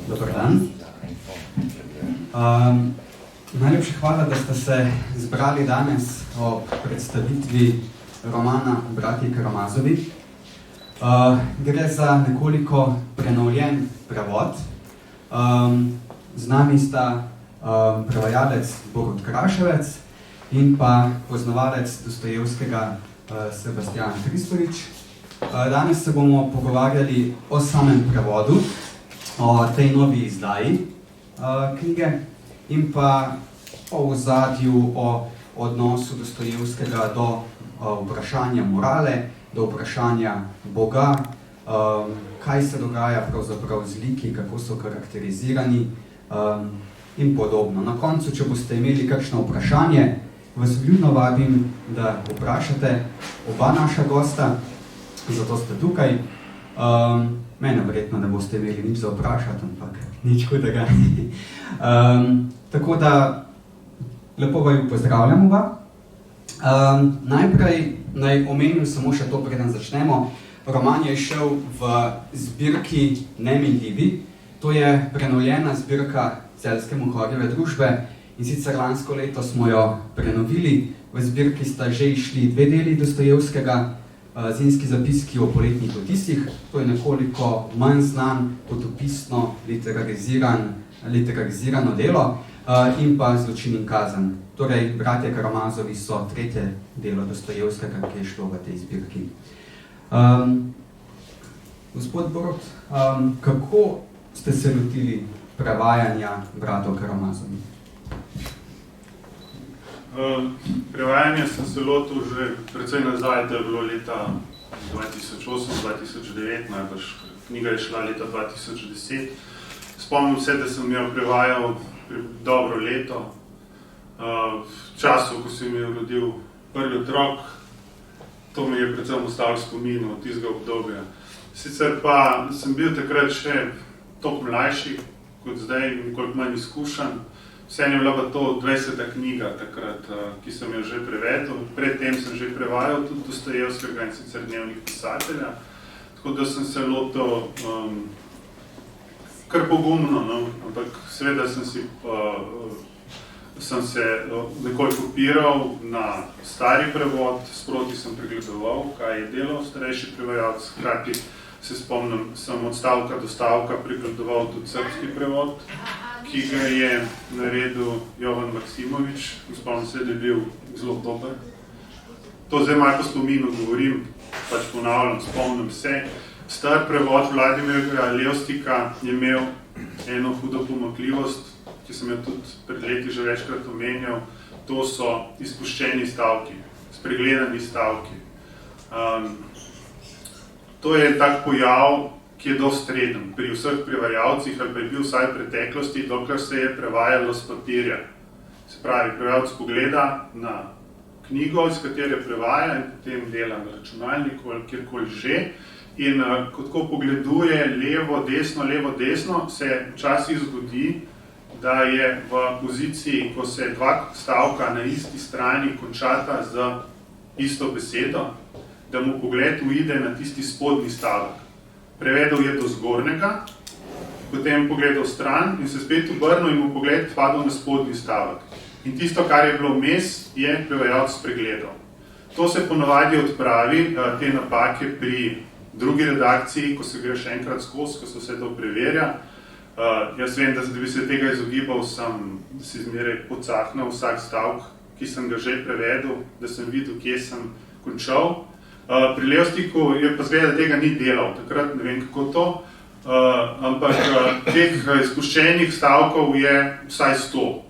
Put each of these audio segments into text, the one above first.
Dobar dan. Najlepša hvala, da ste se zbrali danes ob predstavitvi romana Bratji Karamazovi. Gre za nekoliko prenovljen prevod. Z nami sta prevajalec Borut Kraševec in pa poznavalec Dostojevskega Sebastian Hristovič. Danes se bomo pogovarjali o samem prevodu, o tej novi izdaji knjige in pa o ozadju, o odnosu Dostojevskega do vprašanja morale, do vprašanja Boga, kaj se dogaja pravzaprav z liki, kako so karakterizirani in podobno. Na koncu, če boste imeli kakšno vprašanje, vas vljudno vabim, da vprašate oba naša gosta, zato ste tukaj. Mene verjetno ne boste imeli nič za vprašati, ampak nič hudega. Tako da lepo vaju pozdravljam oba. Najprej naj omenim samo še to, preden začnemo. Roman je šel v zbirki Neminljivi. To je prenovljena zbirka Celjske Mohorjeve družbe in sicer lansko leto smo jo prenovili. V zbirki sta že išli 2 deli Dostojevskega, Zimski zapiski o poletnih vtisih, to je nekoliko manj znan, potopisno, literarizirano delo, in pa Zločin in kazen. Torej, Bratje Karamazovi so 3. delo Dostojevskega, ki je šlo v tej zbirki. Gospod Borut, kako ste se lotili prevajanja Bratov Karamazovi? Prevajanje sem se lotil že precej nazaj, da je bilo leta 2008-2009, najbrž knjiga je šla leta 2010. Spomnim se, da sem jo prevajal dobro leto, v času, ko se mi je rodil prvi otrok. To mi je predvsem ostalo spomin od tistega obdobja. Sicer pa sem bil takrat še toliko mlajši kot zdaj, nekoliko manj izkušen. Vseeno je bila pa to 20. knjiga takrat, ki sem jo že prevedel. Predtem sem že prevajal tudi Dostojevskega in sicer Dnevnik pisatelja. Tako da sem se lotil kar pogumno, no? Ampak seveda sem se nekoliko opiral na stari prevod, sproti sem pregledoval, kaj je delal starejši prevajalec. Hkrati se spomnim, sem od stavka do stavka pregledoval tudi srbski prevod, ki ga je naredil Jovan Maksimovič. Spomnim se, da je bil zelo dober. To zdaj malo po spominu govorim, pač ponavljam, spomnim se. Star prevod Vladimirja Levstika je imel eno hudo pomanjkljivost, ki sem jo tudi pred leti že večkrat omenjal. To so izpuščeni stavki, spregledani stavki. To je tak pojav, ki je dosti reden pri vseh prevajalcih, ali pa je bil vsaj v preteklosti, dokler se je prevajalo s papirja. Se pravi, prevajalec pogleda na knjigo, iz katere prevaja in potem dela na računalniku ali kjerkoli že. In ko pogleduje levo, desno, se včasih zgodi, da je v poziciji, ko se 2 stavka na isti strani končata z isto besedo, da mu pogled uide na tisti spodnji stavek. Prevedel je do zgornjega, potem pogledal stran in se spet obrnil in mu pogled padel na spodnji stavek. In tisto, kar je bilo vmes, je prevajalec spregledal. To se ponavadi odpravi, te napake pri drugi redakciji, ko se gre še enkrat skozi, ko se vse to preverja. Jaz vem, da bi se tega izogibal, sem si zmeraj pocahnil vsak stavek, ki sem ga že prevedel, da sem videl, kje sem končal. Pri Levstiku je pa zgleda, da tega ni delal, takrat ne vem kako to, ampak teh izpuščenih stavkov je vsaj 100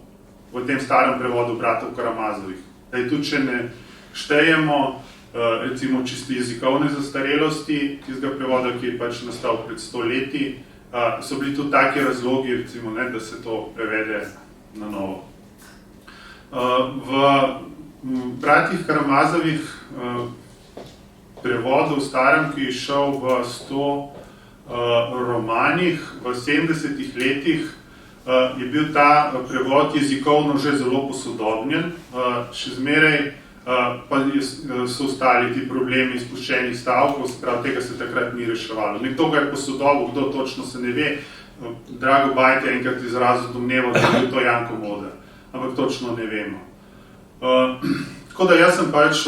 v tem starem prevodu Bratov Karamazovih. Tudi če ne štejemo recimo čisto jezikovne zastarelosti tistega prevoda, ki je pač nastal pred 100 leti, so bili tudi taki razlogi, recimo, ne, da se to prevede na novo. V Bratjih Karamazovih prevodu starem, ki je šel v 100 romanih v 70-ih letih, je bil ta prevod jezikovno že zelo posodobljen. Še zmeraj pa so ostali ti problemi izpuščenih stavkov, se pravi, tega se takrat ni reševalo. Nekdo ga je posodobil, kdo točno se ne ve, Drago Bajt je enkrat izrazil domnevo, da je bil to Janko Moder, ampak točno ne vemo. Tako da jaz sem pač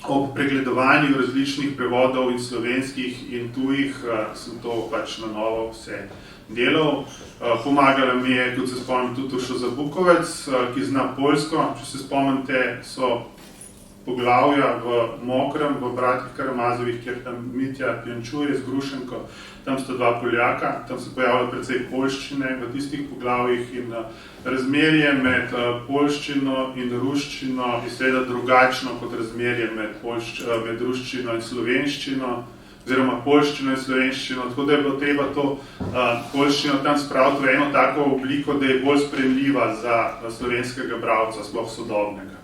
ob pregledovanju različnih prevodov in slovenskih in tujih sem to pač na novo vse delal. Pomagala mi je, kot se spomnim, tudi Urša Zabukovec, ki zna poljsko. Če se spomnite, so poglavja v Mokrem, v Bratih Karamazovih, kjer tam Mitja Pjančuje z Grušenko, tam sta dva Poljaka, tam se pojavlja precej poljščine v tistih poglavjih in razmerje med poljščino in ruščino je seveda drugačno kot razmerje med ruščino in slovenščino, oziroma poljščino in slovenščino, tako da je bilo treba to poljščino tam spraviti v eno tako obliko, da je bolj sprejemljiva za slovenskega bralca, sploh sodobnega.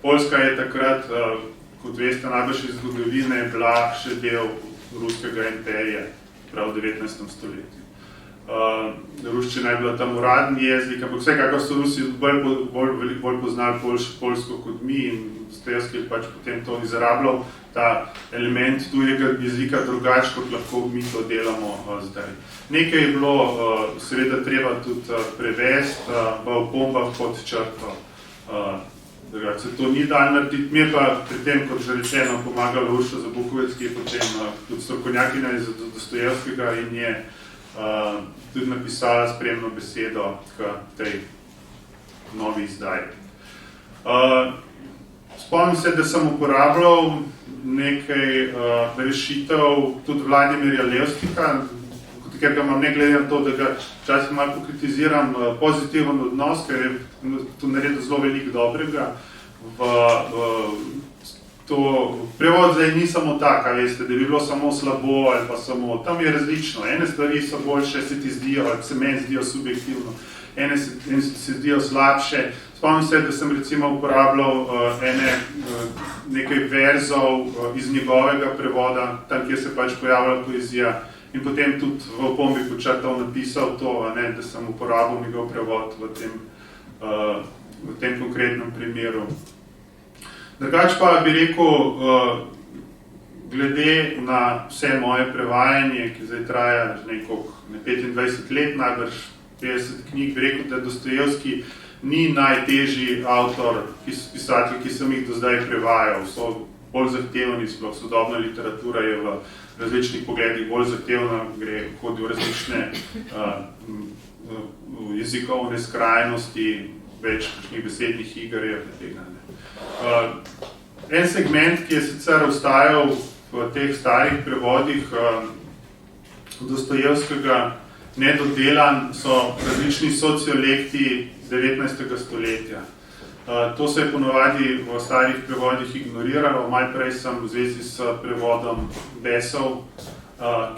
Poljska je takrat, kot veste, najbrž iz zgodovine, bila še del ruskega imperija, prav v 19. stoletju. Ruščina je bila tam uradni jezik, ampak vsekakor so Rusi bolj poznali poljsko kot mi in Dostojevski je pač potem to izrabljal, ta element tujega jezika drugače, kot lahko mi to delamo zdaj. Nekaj je bilo seveda treba tudi prevesti v opombah pod črto. Se to ni dal narediti, mi je pa pri tem, kot že rečeno, pomagala Urša Zabukovec, ki je potem tudi strokovnjakinja iz Dostojevskega in je tudi napisala spremno besedo k tej novi izdaji. Spomnim se, da sem uporabljal nekaj rešitev tudi Vladimirja Levstika, ker ga imam ne glede na to, da ga včasih malo pokritiziram, pozitiven odnos, ker je to naredil zelo veliko dobrega. Prevod zdaj ni samo tak, veste, da bi bilo samo slabo ali pa samo, tam je različno. Ene stvari so boljše, se ti zdijo, ali se meni zdijo subjektivno, ene se zdijo slabše. Spomnim se, da sem recimo uporabljal nekaj verzov iz njegovega prevoda, tam, kjer se pač pojavlja poezija. In potem tudi v opombi počrtal napisal to, da sem uporabil njegov prevod v tem konkretnem primeru. Drugače pa bi rekel, glede na vse moje prevajanje, ki zdaj traja že 25 let, najbrž 50 knjig, bi rekel, da Dostojevski ni najtežji avtor, pisatelj, ki sem jih do zdaj prevajal. So bolj zahtevni, sploh sodobna literatura je v različnih pogledih bolj zahtevna, hodi v različne jezikovne skrajnosti, več kakšnih besednih iger je tega. En segment, ki je sicer ostajal v teh starih prevodih Dostojevskega nedodelan, so različni sociolekti 19. stoletja. To se je ponovadi v starih prevodih ignoriralo. Malo prej sem v zvezi s prevodom Besov,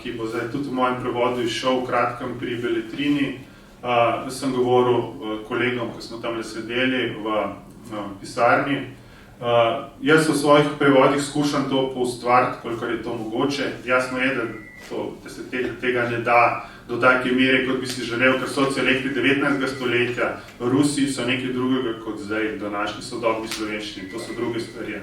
ki bo zdaj tudi v mojem prevodu izšel v kratkem pri Beletrini. Sem govoril kolegom, ko smo tam sedeli v pisarni. Jaz v svojih prevodih skušam to poustvariti, kolikor je to mogoče. Jasno je, da se tega ne da do take mere, kot bi si želel, ker sociolekti 19. stoletja, Rusi so nekaj drugega kot zdaj, današnji sodobni slovenščini, to so druge stvari.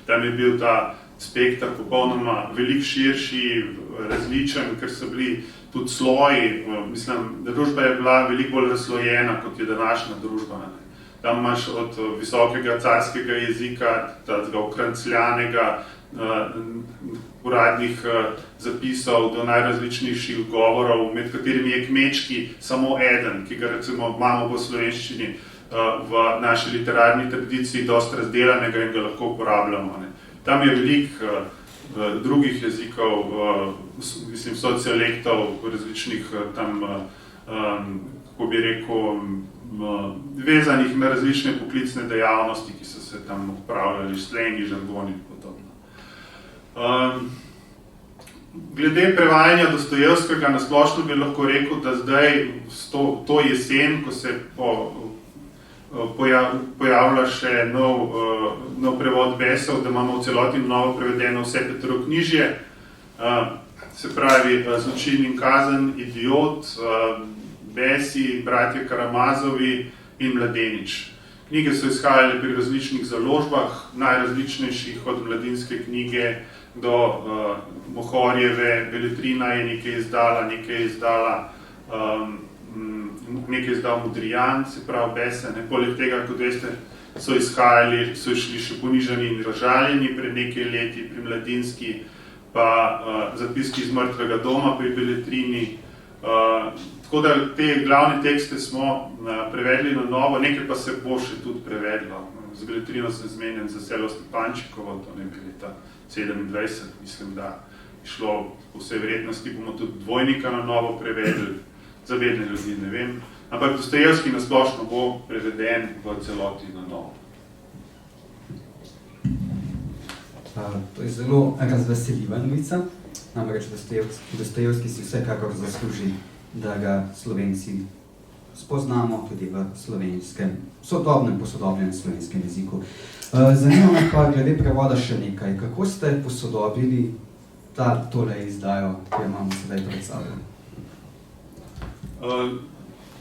Tam je bil ta spektar popolnoma veliko širši, različen, ker so bili tudi sloji, mislim, družba je bila veliko bolj razslojena, kot je današnja družba. Tam imaš od visokega carskega jezika, tega okrancljanega, uradnih zapisov do najrazličnejših govorov, med katerimi je kmečki samo eden, ki ga recimo imamo v slovenščini v naši literarni tradiciji dosti razdelanega in ga lahko uporabljamo. Tam je veliko drugih jezikov, mislim, sociolektov, različnih tam, kako bi rekel, vezanih na različne poklicne dejavnosti, ki so se tam upravljali, slengi, žargoni in podobno. Glede prevajanja Dostojevskega na splošno bi lahko rekel, da zdaj to jesen, ko se pojavlja še nov prevod Besov, da imamo v celoti novo prevedeno vse Petroknjižje, se pravi Zločin in kazen, Idiot, Besi, Bratje Karamazovi in Mladenič. Knjige so izhajale pri različnih založbah, najrazličnejših od Mladinske knjige do Mohorjeve, Beletrina je nekaj izdala nekaj izdal Modrijan, se pravi Bese, ne, poleg tega, kot veste, so išli še Ponižani in razžaljeni pred nekaj leti pri Mladinski, pa Zapiski iz mrtvega doma pri Beletrini. Tako da te glavne tekste smo prevedli na novo, nekaj pa se bo še tudi prevedlo. Z Beletrino sem zmenjen za Selo Stepančikovo, to ne bi leta 27, mislim, da je šlo v vsej verjetnosti, bomo tudi Dvojnika na novo prevedli, za vedne ljudi, ne vem. Ampak Dostojevski nasplošno bo preveden v celoti na novo. To je zelo razveseljiva novica, namreč Dostojevski si vsekakor zasluži, da ga Slovenci spoznamo tudi v slovenskem, sodobnem, posodobljenem slovenskem jeziku. Zanima me pa glede prevoda še nekaj. Kako ste posodobili tole izdajo, ki jo imamo sedaj pred sabo?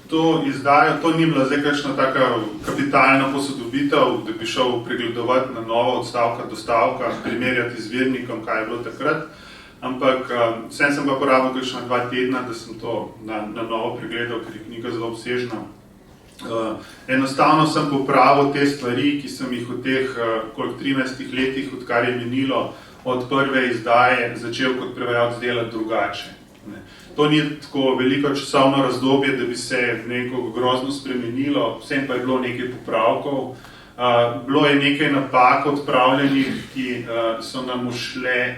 To izdajo, to ni bila zdaj kakšna taka kapitalna posodobitev, da bi šel pregledovati na novo od stavka do stavka, primerjati z Virnikom, kaj je bilo takrat. Ampak sem pa porabil kakšna 2 tedna, da sem to na novo pregledal, ker je knjiga zelo obsežna. Enostavno sem popravil te stvari, ki sem jih v teh 13 letih, odkar je minilo od prve izdaje, začel kot prevajalec delati drugače. To ni tako veliko časovno razdobje, da bi se neko grozno spremenilo, vsem pa je bilo nekaj popravkov. Bilo je nekaj napak odpravljenih, ki so nam ušle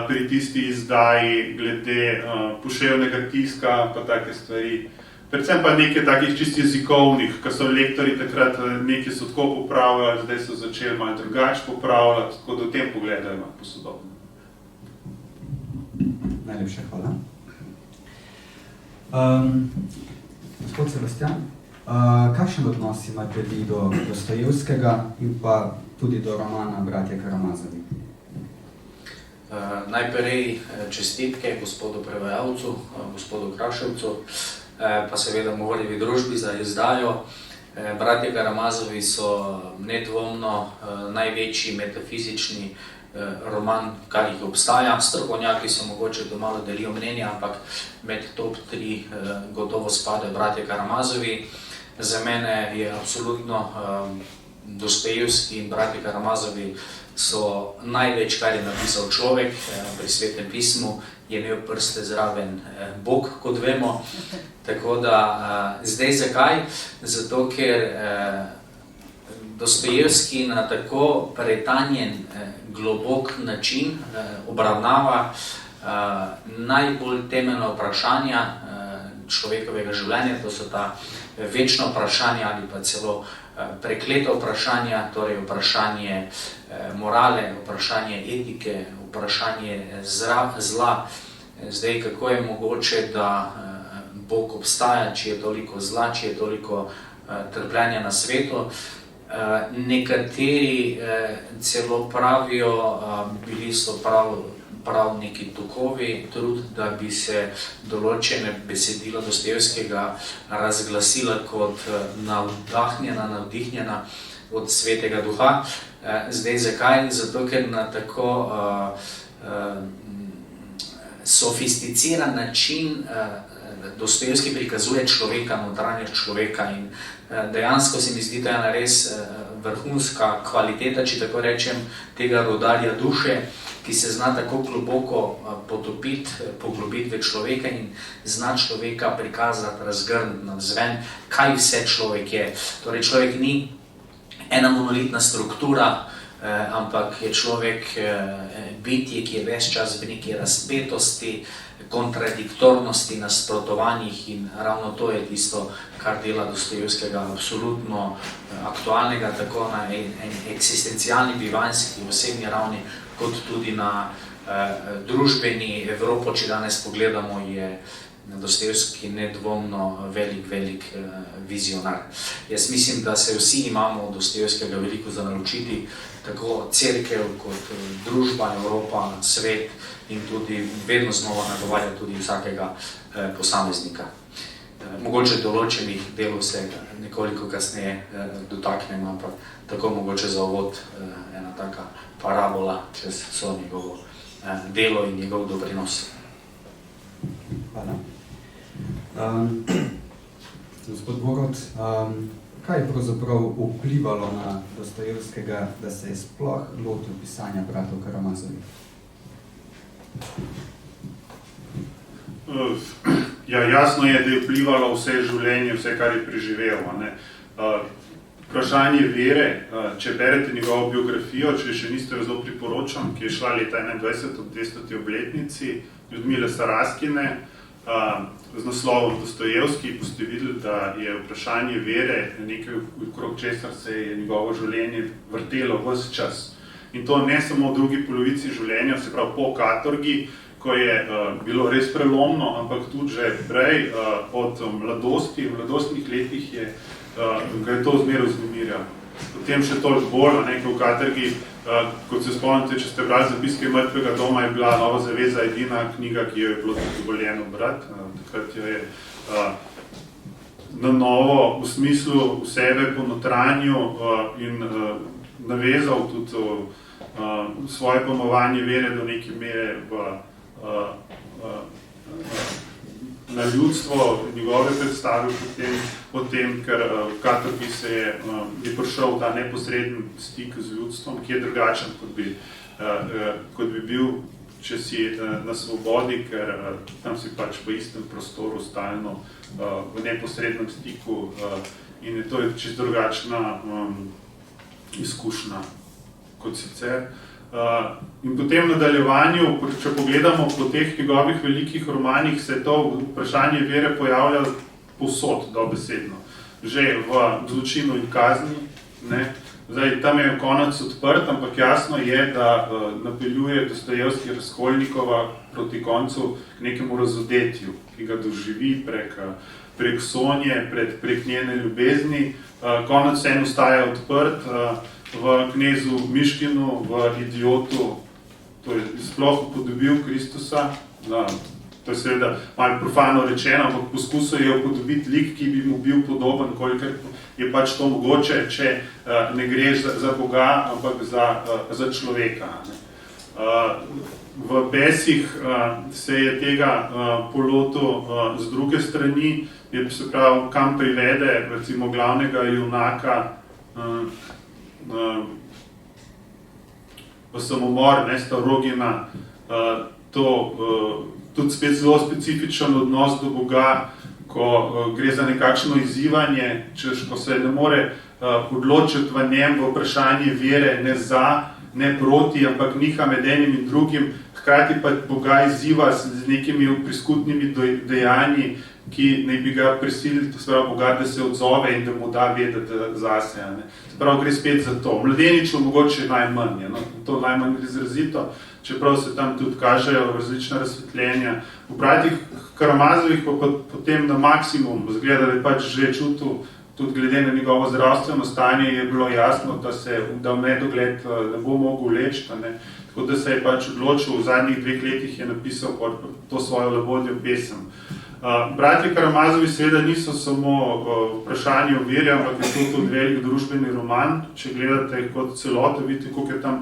pri tisti izdaji glede poševnega tiska pa take stvari. Predvsem pa nekaj takih čist jezikovnih, ker so lektori takrat nekaj so tako popravljali, zdaj so začeli malo drugače popravljati, tako da v tem pogledu ima posodobno. Najlepša hvala. Gospod Sebastian, kakšen odnos imate vi do Dostojevskega in pa tudi do romana Bratje Karamazovi? Najprej čestitke gospodu prevajalcu, gospodu Kraševcu, pa seveda Moholjevi družbi za izdajo. Bratje Karamazovi so nedvomno največji metafizični roman, kar jih obstaja. Strokovnjaki so mogoče to malo delijo mnenja, ampak med top 3 gotovo spadajo Bratje Karamazovi. Za mene je absolutno Dostojevski in Bratje Karamazovi so največ, kar je napisal človek. Pri Svetem pismu je imel prste zraven Bog, kot vemo. Tako da, zdaj zakaj? Zato, ker Dostojevski na tako pretanjen, globok način obravnava najbolj temeljna vprašanja človekovega življenja, to so ta večna vprašanja ali pa celo prekleta vprašanja, torej vprašanje morale, vprašanje etike, vprašanje zla. Zdaj, kako je mogoče, da Bog obstaja, če je toliko zla, če je toliko trpljenja na svetu. Nekateri celo pravijo, bili so prav neki tokovi trud, da bi se določene besedila Dostojevskega razglasila kot navdihnjena od Svetega Duha. Zdaj, zakaj? Zato, ker na tako sofisticiran način Dostojevski prikazuje človeka, notranjost človeka in dejansko se mi zdi, da je ena res vrhunska kvaliteta, če tako rečem, tega rudarja duše, ki se zna tako globoko potopiti, poglobiti v človeka in zna človeka prikazati, razgrniti navzven, kaj vse človek je. Torej, človek ni ena monolitna struktura, ampak je človek bitje, ki je ves čas v neki razpetosti, kontradiktornosti, nasprotovanjih in ravno to je tisto, kar dela Dostojevskega absolutno aktualnega, tako na eksistencialni, bivanjski, osebni ravni, kot tudi na družbeni. Evropo, če danes pogledamo, je Dostojevski nedvomno velik vizionar. Jaz mislim, da se vsi imamo od Dostojevskega veliko za naučiti, tako cerkev kot družba, Evropa, svet in tudi vedno znova nagovarja tudi vsakega posameznika. Mogoče določenih delov se nekoliko kasneje dotaknemo, ampak tako mogoče za uvod ena taka parabola čez vso njegovo delo in njegov doprinos. Hvala. Gospod Borod, kaj je pravzaprav vplivalo na Dostojevskega, da se je sploh lotil pisanja Bratov Karamazovih? Ja, jasno je, da je vplivalo vse življenje, vse, kar je preživel. Vprašanje vere, če berete njegovo biografijo, če še niste jo zelo priporočam, ki je šla leta 21 ob 200. obletnici Ljudmile Saraskine, z naslovom Dostojevski, boste videli, da je vprašanje vere nekaj, okrog česar se je njegovo življenje vrtelo ves čas. In to ne samo v drugi polovici življenja, se pravi po katorgi, ko je bilo res prelomno, ampak tudi že prej, od mladosti, v mladostnih letih ga je to zmeraj vznemirjalo. Potem še toliko bolj, v katorgi, kot se spomnite, če ste brali Zapiske mrtvega doma, je bila Nova zaveza edina knjiga, ki jo je bilo dovoljeno brati. Takrat jo je na novo v smislu sebe po notranju in navezal tudi svoje pomovanje vere do neke mere na ljudstvo, njegove predstave potem, ker v katorgi je prišel ta neposreden stik z ljudstvom, ki je drugačen, kot bi bil, če si na svobodi, ker tam si pač v istem prostoru stalno v neposrednem stiku in je to čisto drugačna izkušnja kot sicer. In potem v nadaljevanju, če pogledamo po teh njegovih velikih romanih, se je to vprašanje vere pojavlja povsod, dobesedno. Že v Zločinu in kazni, zdaj tam je konec odprt, ampak jasno je, da napeljuje Dostojevski Razkolnikova proti koncu k nekemu razodetju, ki ga doživi prek Sonje, prek njene ljubezni. Konec vseeno ostaja odprt, v Knezu Miškinu, v Idiotu, to je sploh upodobil Kristusa, to je seveda malo profano rečeno, ampak poskusil je upodobiti lik, ki bi mu bil podoben, kolikor je pač to mogoče, če ne greš za Boga, ampak za človeka. V Besih se je tega polotil z druge strani, se pravi, kam privede recimo glavnega junaka v samomor, Stavrogina, to tudi spet zelo specifičen odnos do Boga, ko gre za nekakšno izzivanje, ko se ne more odločiti v njem v vprašanje vere, ne za, ne proti, ampak niha med enim in drugim, hkrati pa Boga izziva z nekimi priskutnimi dejanji, ki naj bi ga prisilili, to se pravi Boga, da se odzove in da mu da vedeti zase. Se pravi, gre spet za to. Mladeniču mogoče najmanj, to najmanj izrazito, čeprav se tam tudi kažejo različna razsvetljenja. V Bratih Karamazovih pa potem na maksimum zgleda, da je pač že čutil, tudi glede na njegovo zdravstveno stanje je bilo jasno, da v nedogled ne bo mogel leči, tako da se je pač odločil, v zadnjih 2 letih je napisal to svojo labodjo pesem. Bratje Karamazovi seveda niso samo vprašanje o veri, ampak je to tudi velik družbeni roman. Če gledate kot celoto, vidite, koliko je tam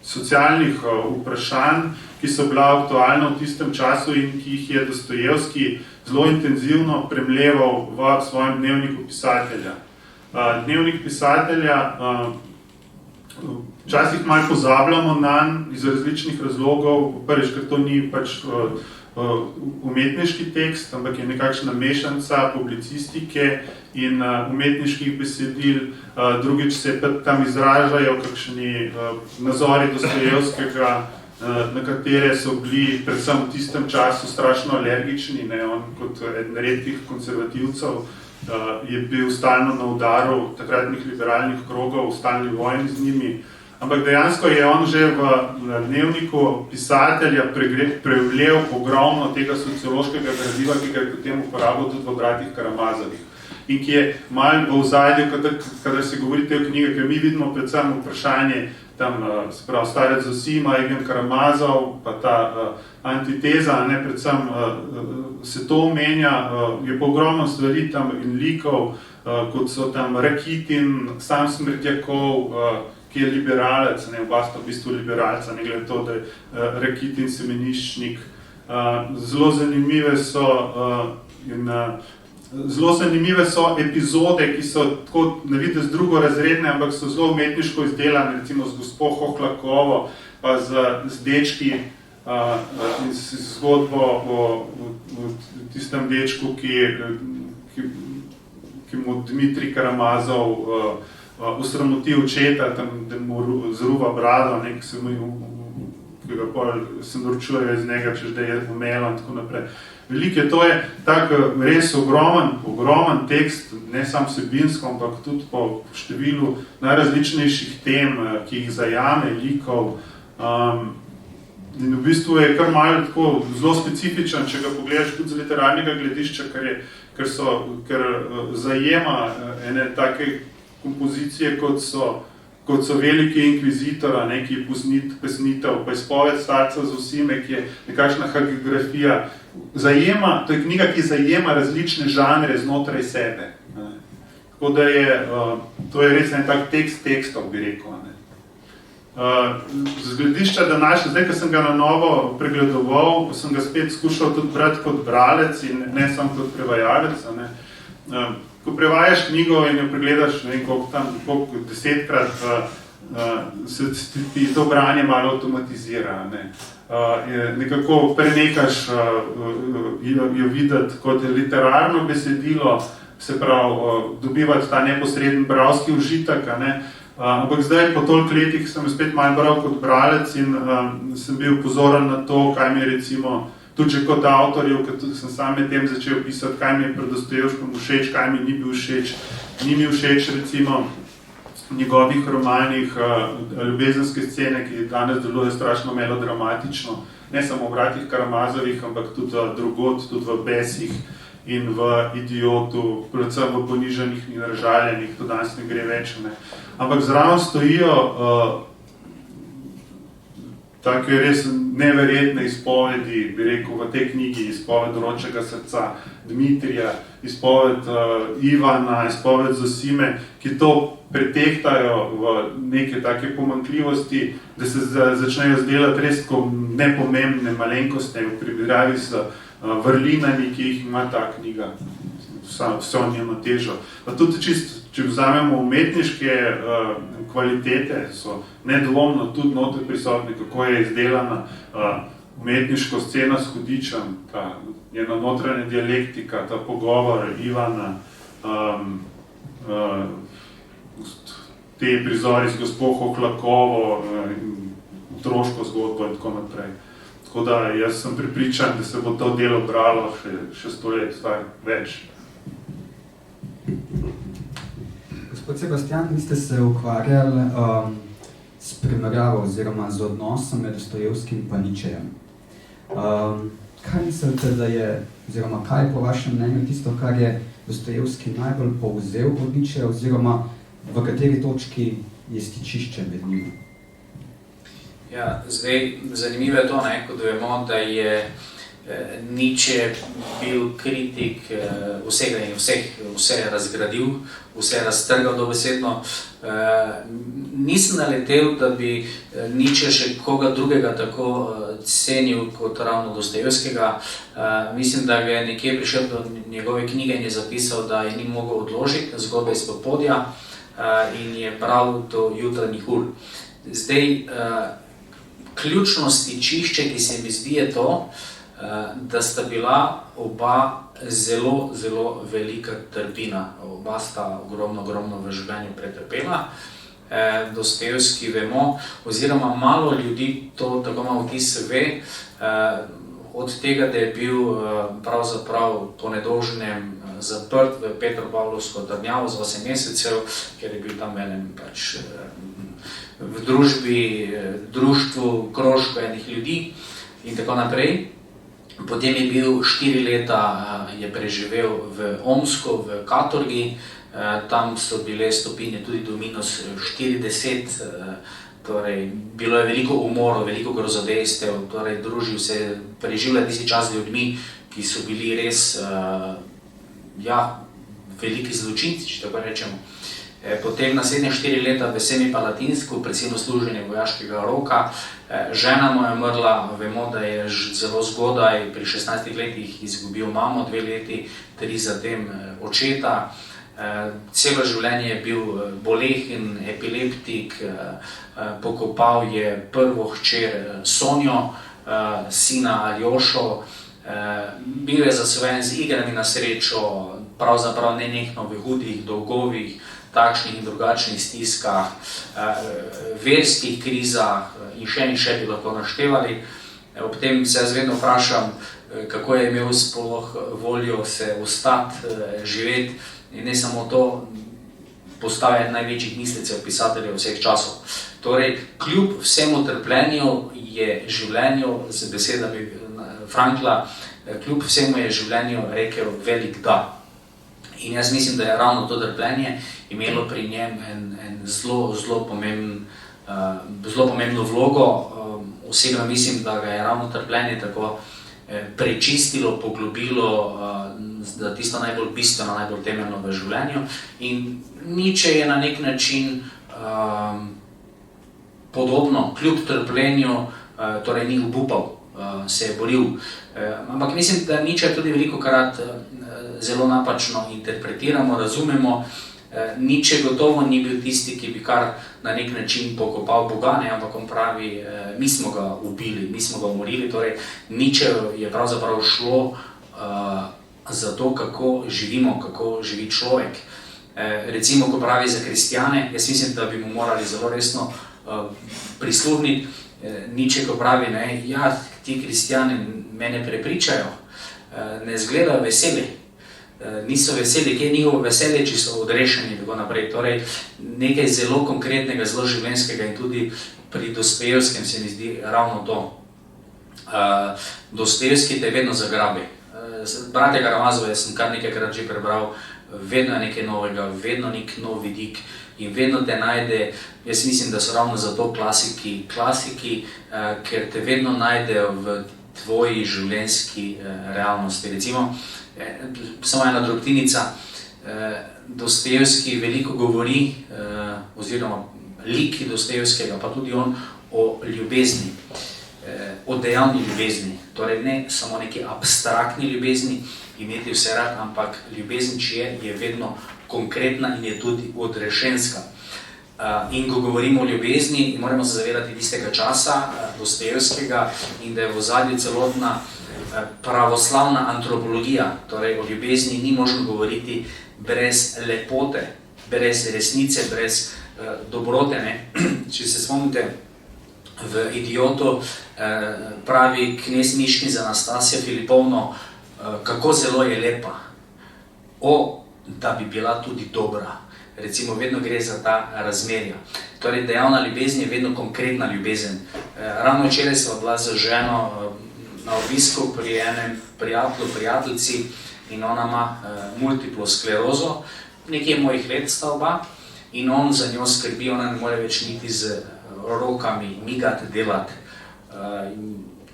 socialnih vprašanj, ki so bila aktualna v tistem času in ki jih je Dostojevski zelo intenzivno premleval v svojem dnevniku pisatelja. Dnevnik pisatelja včasih malo pozabljamo nanj iz različnih razlogov, prvič, ker to ni pač umetniški tekst, ampak je nekakšna mešanca publicistike in umetniških besedil, drugič se pa tam izražajo kakšni nazori Dostojevskega, na katere so bili predvsem v tistem času strašno alergični. On kot eden redkih konservativcev je bil stalno na udaru takratnih liberalnih krogov, v stalni vojni z njimi. Ampak dejansko je on že v dnevniku pisatelja prevlel ogromno tega sociološkega gradiva, ki ga je potem uporabil tudi v Bratih Karamazovih. In ki je malo v ozadju, kadar se govori te knjige, ker mi vidimo predvsem vprašanje tam, se pravi, Starec Zosima, Evgen Karamazov, pa ta antiteza, predvsem se to omenja, je pa ogromno stvari tam in likov, kot so tam Rakitin, sam Smrtjakov, ki je liberalec, oba sta v bistvu liberalca, ne glede to, da je Rakitin semeniščnik, Zelo zanimive so epizode, ki so tako na videz drugorazredne, ampak so zelo umetniško izdelane, recimo z gospo Hohlakovo, pa z dečki in zgodbo o tistem dečku, ki mu Dmitrij Karamazov osramoti očeta, tam, da mu zruva brado, ki ga se norčujejo iz njega, češ da je umelo in tako naprej. Veliko je, to je tak res ogromen tekst, ne samo vsebinsko, ampak tudi po številu najrazličnejših tem, ki jih zajame, likov. In v bistvu je kar malo tako zelo specifičen, če ga pogledaš tudi z literarnega gledišča, ker zajema ene take kompozicije, kot so Veliki inkvizitor, neki pesnitev, pa izpoved starca Zosime, ki je nekakšna hagiografija. To je knjiga, ki zajema različne žanre znotraj sebe. Tako da to je res en tak tekstov, bi rekel. Z gledišča današnje, zdaj, ko sem ga na novo pregledoval, sem ga spet skušal tudi brati kot bralec in ne samo kot prevajalec. Ko prevajaš knjigo in jo pregledaš, ne vem koliko 10-krat, se ti to branje malo avtomatizira. Nekako prenekaš jo videti kot literarno besedilo, se pravi, dobivati ta neposreden bralski užitek, ampak zdaj po toliko letih sem spet malo bral kot bralec in sem bil pozoren na to, kaj mi je recimo, tudi že kot avtorjev, ker tudi sem sam med tem začel pisati, kaj mi je pred Dostojevskim všeč, kaj mi ni bil všeč. Ni mi všeč recimo v njegovih romanih ljubezenske scene, ki danes deluje strašno melodramatično, ne samo v Bratih Karamazovih, ampak tudi drugod, tudi v Besih in v Idiotu, predvsem v Ponižanih in razžaljenih, to danes ne gre več. Ampak zraven stojijo take res neverjetne izpovedi, bi rekel, v tej knjigi, izpoved Vročega srca Dmitrija, izpoved Ivana, izpoved Zosime, ki to pretehtajo v neke take pomanjkljivosti, da se začnejo zdelati res tako nepomembne malenkostne v primerjavi s vrlinami, ki jih ima ta knjiga, vso njeno težo. Pa tudi čisto, če vzamemo umetniške kvalitete, so nedvomno tudi noter prisotne, kako je izdelana umetniško scena s Hudičem, ta njena notranja dialektika, ta pogovor Ivana, te prizori z gospo Hohlakovo, otroško zgodbo in tako naprej. Tako da jaz sem prepričan, da se bo to delo bralo še 100 let več. Gospod Sebastian, vi ste se ukvarjali s primerjavo oziroma z odnosom med Dostojevskim in Nietzschejem. Kaj mislite, da je, oziroma kaj je po vašem mnenju tisto, kar je Dostojevski najbolj povzel od Nietzscheja, oziroma v kateri točki je stičišče med njimi? Ja, zdaj, zanimivo je to, kot vemo, da je Nietzsche bil kritik vsega in vse razgradil, vse raztrgal dobesedno. Nisem naletel, da bi Nietzsche še koga drugega tako cenil kot ravno Dostojevskega. Mislim, da je nekje prišel do njegove knjige in je zapisal, da je ni mogel odložiti zgodbe iz popodja in je bral do jutranjih ur. Zdaj, ključno stičišče, ki se mi zdi, je to, da sta bila oba zelo, zelo velika trpina. Oba sta ogromno v življenju pretrpela. Dostojevski vemo, oziroma malo ljudi to tako malo vtis ve, od tega, da je bil pravzaprav po nedolžnem zaprt v Petropavlovsko trdnjavo za 8 mesecev, ker je bil tam v družbi, društvu, krožku enih ljudi in tako naprej. Potem je bil 4 leta, je preživel v Omsku, v katorgi, tam so bile stopinje tudi do -40, torej bilo je veliko umorov, veliko grozodejstev, torej družil se, preživljal tisti čas z ljudmi, ki so bili res veliki zločinci, če tako rečemo. Potem naslednje 4 leta v Semipalatinsku, prisilno služenje vojaškega roka. Žena mu je umrla, vemo, da je zelo zgodaj, pri 16 letih izgubil mamo, 2 leti, 3 zatem očeta. Celo življenje je bil bolehen, epileptik, pokopal je prvo hčer Sonjo, sina Aljošo, bil je zasvojen z igrami na srečo, pravzaprav nenehno v hudih dolgovih, takšnih in drugačnih stiskah, verskih krizah in še bi lahko naštevali. Ob tem se jaz vedno vprašam, kako je imel sploh voljo se ostati, živeti in ne samo to, postaje največjih mislecev pisateljev vseh časov. Torej, kljub vsemu trpljenju je življenju, z besedami Frankla, kljub vsemu je življenju rekel velik da. In jaz mislim, da je ravno to trpljenje imelo pri njem en zelo pomembno vlogo. Osebno mislim, da ga je ravno trpljenje tako prečistilo, poglobilo, da tisto najbolj bistveno, najbolj temeljno v življenju. In Nietzsche je na nek način podobno, kljub trpljenju, torej ni obupal, se je boril. Ampak mislim, da Nietzsche tudi velikokrat zelo napačno interpretiramo, razumemo. Nietzsche gotovo ni bil tisti, ki bi kar na nek način pokopal Boga, ampak on pravi, mi smo ga ubili, mi smo ga umorili. Torej, Nietzsche je pravzaprav šlo za to, kako živimo, kako živi človek. Recimo, ko pravi za kristjane, jaz mislim, da bi mu morali zelo resno prisluhniti. Nietzsche, ko pravi, ja, ti kristjani mene prepričajo, ne izgledajo veseli, niso veseli, kje je njihovo veselje, če so odrešeni in tako naprej. Torej, nekaj zelo konkretnega, zelo življenjskega in tudi pri Dostojevskem se mi zdi ravno to. Dostojevski te vedno zagrabi. Bratja Karamazove sem kar nekajkrat že prebral, vedno je nekaj novega, vedno nek nov vidik in vedno te najde. Jaz mislim, da so ravno zato klasiki, ker te vedno najdejo v tvoji življenjski realnosti. Recimo, samo ena drobtinica, Dostojevski veliko govori, oziroma liki Dostojevskega, pa tudi on, o ljubezni, o dejavni ljubezni. Torej ne samo neki abstraktni ljubezni, imeti vse rad, ampak ljubezen, če je vedno konkretna in je tudi odrešenska. In ko govorimo o ljubezni, moramo se zavedati tistega časa Dostojevskega in da je v ozadju celotna pravoslavna antropologija. Torej o ljubezni ni možno govoriti brez lepote, brez resnice, brez dobrote. Če se spomnite, v Idiotu pravi knez Miškin za Anastasijo Filipovno, kako zelo je lepa, da bi bila tudi dobra. Recimo, vedno gre za ta razmerja. Torej, dejavna ljubezen je vedno konkretna ljubezen. Ravno včeraj sva bila z ženo na obisku pri enem prijateljici in ona ima multiplo sklerozo, nekje mojih let sta oba in on za njo skrbi, ona ne more več niti z rokami migati, delati.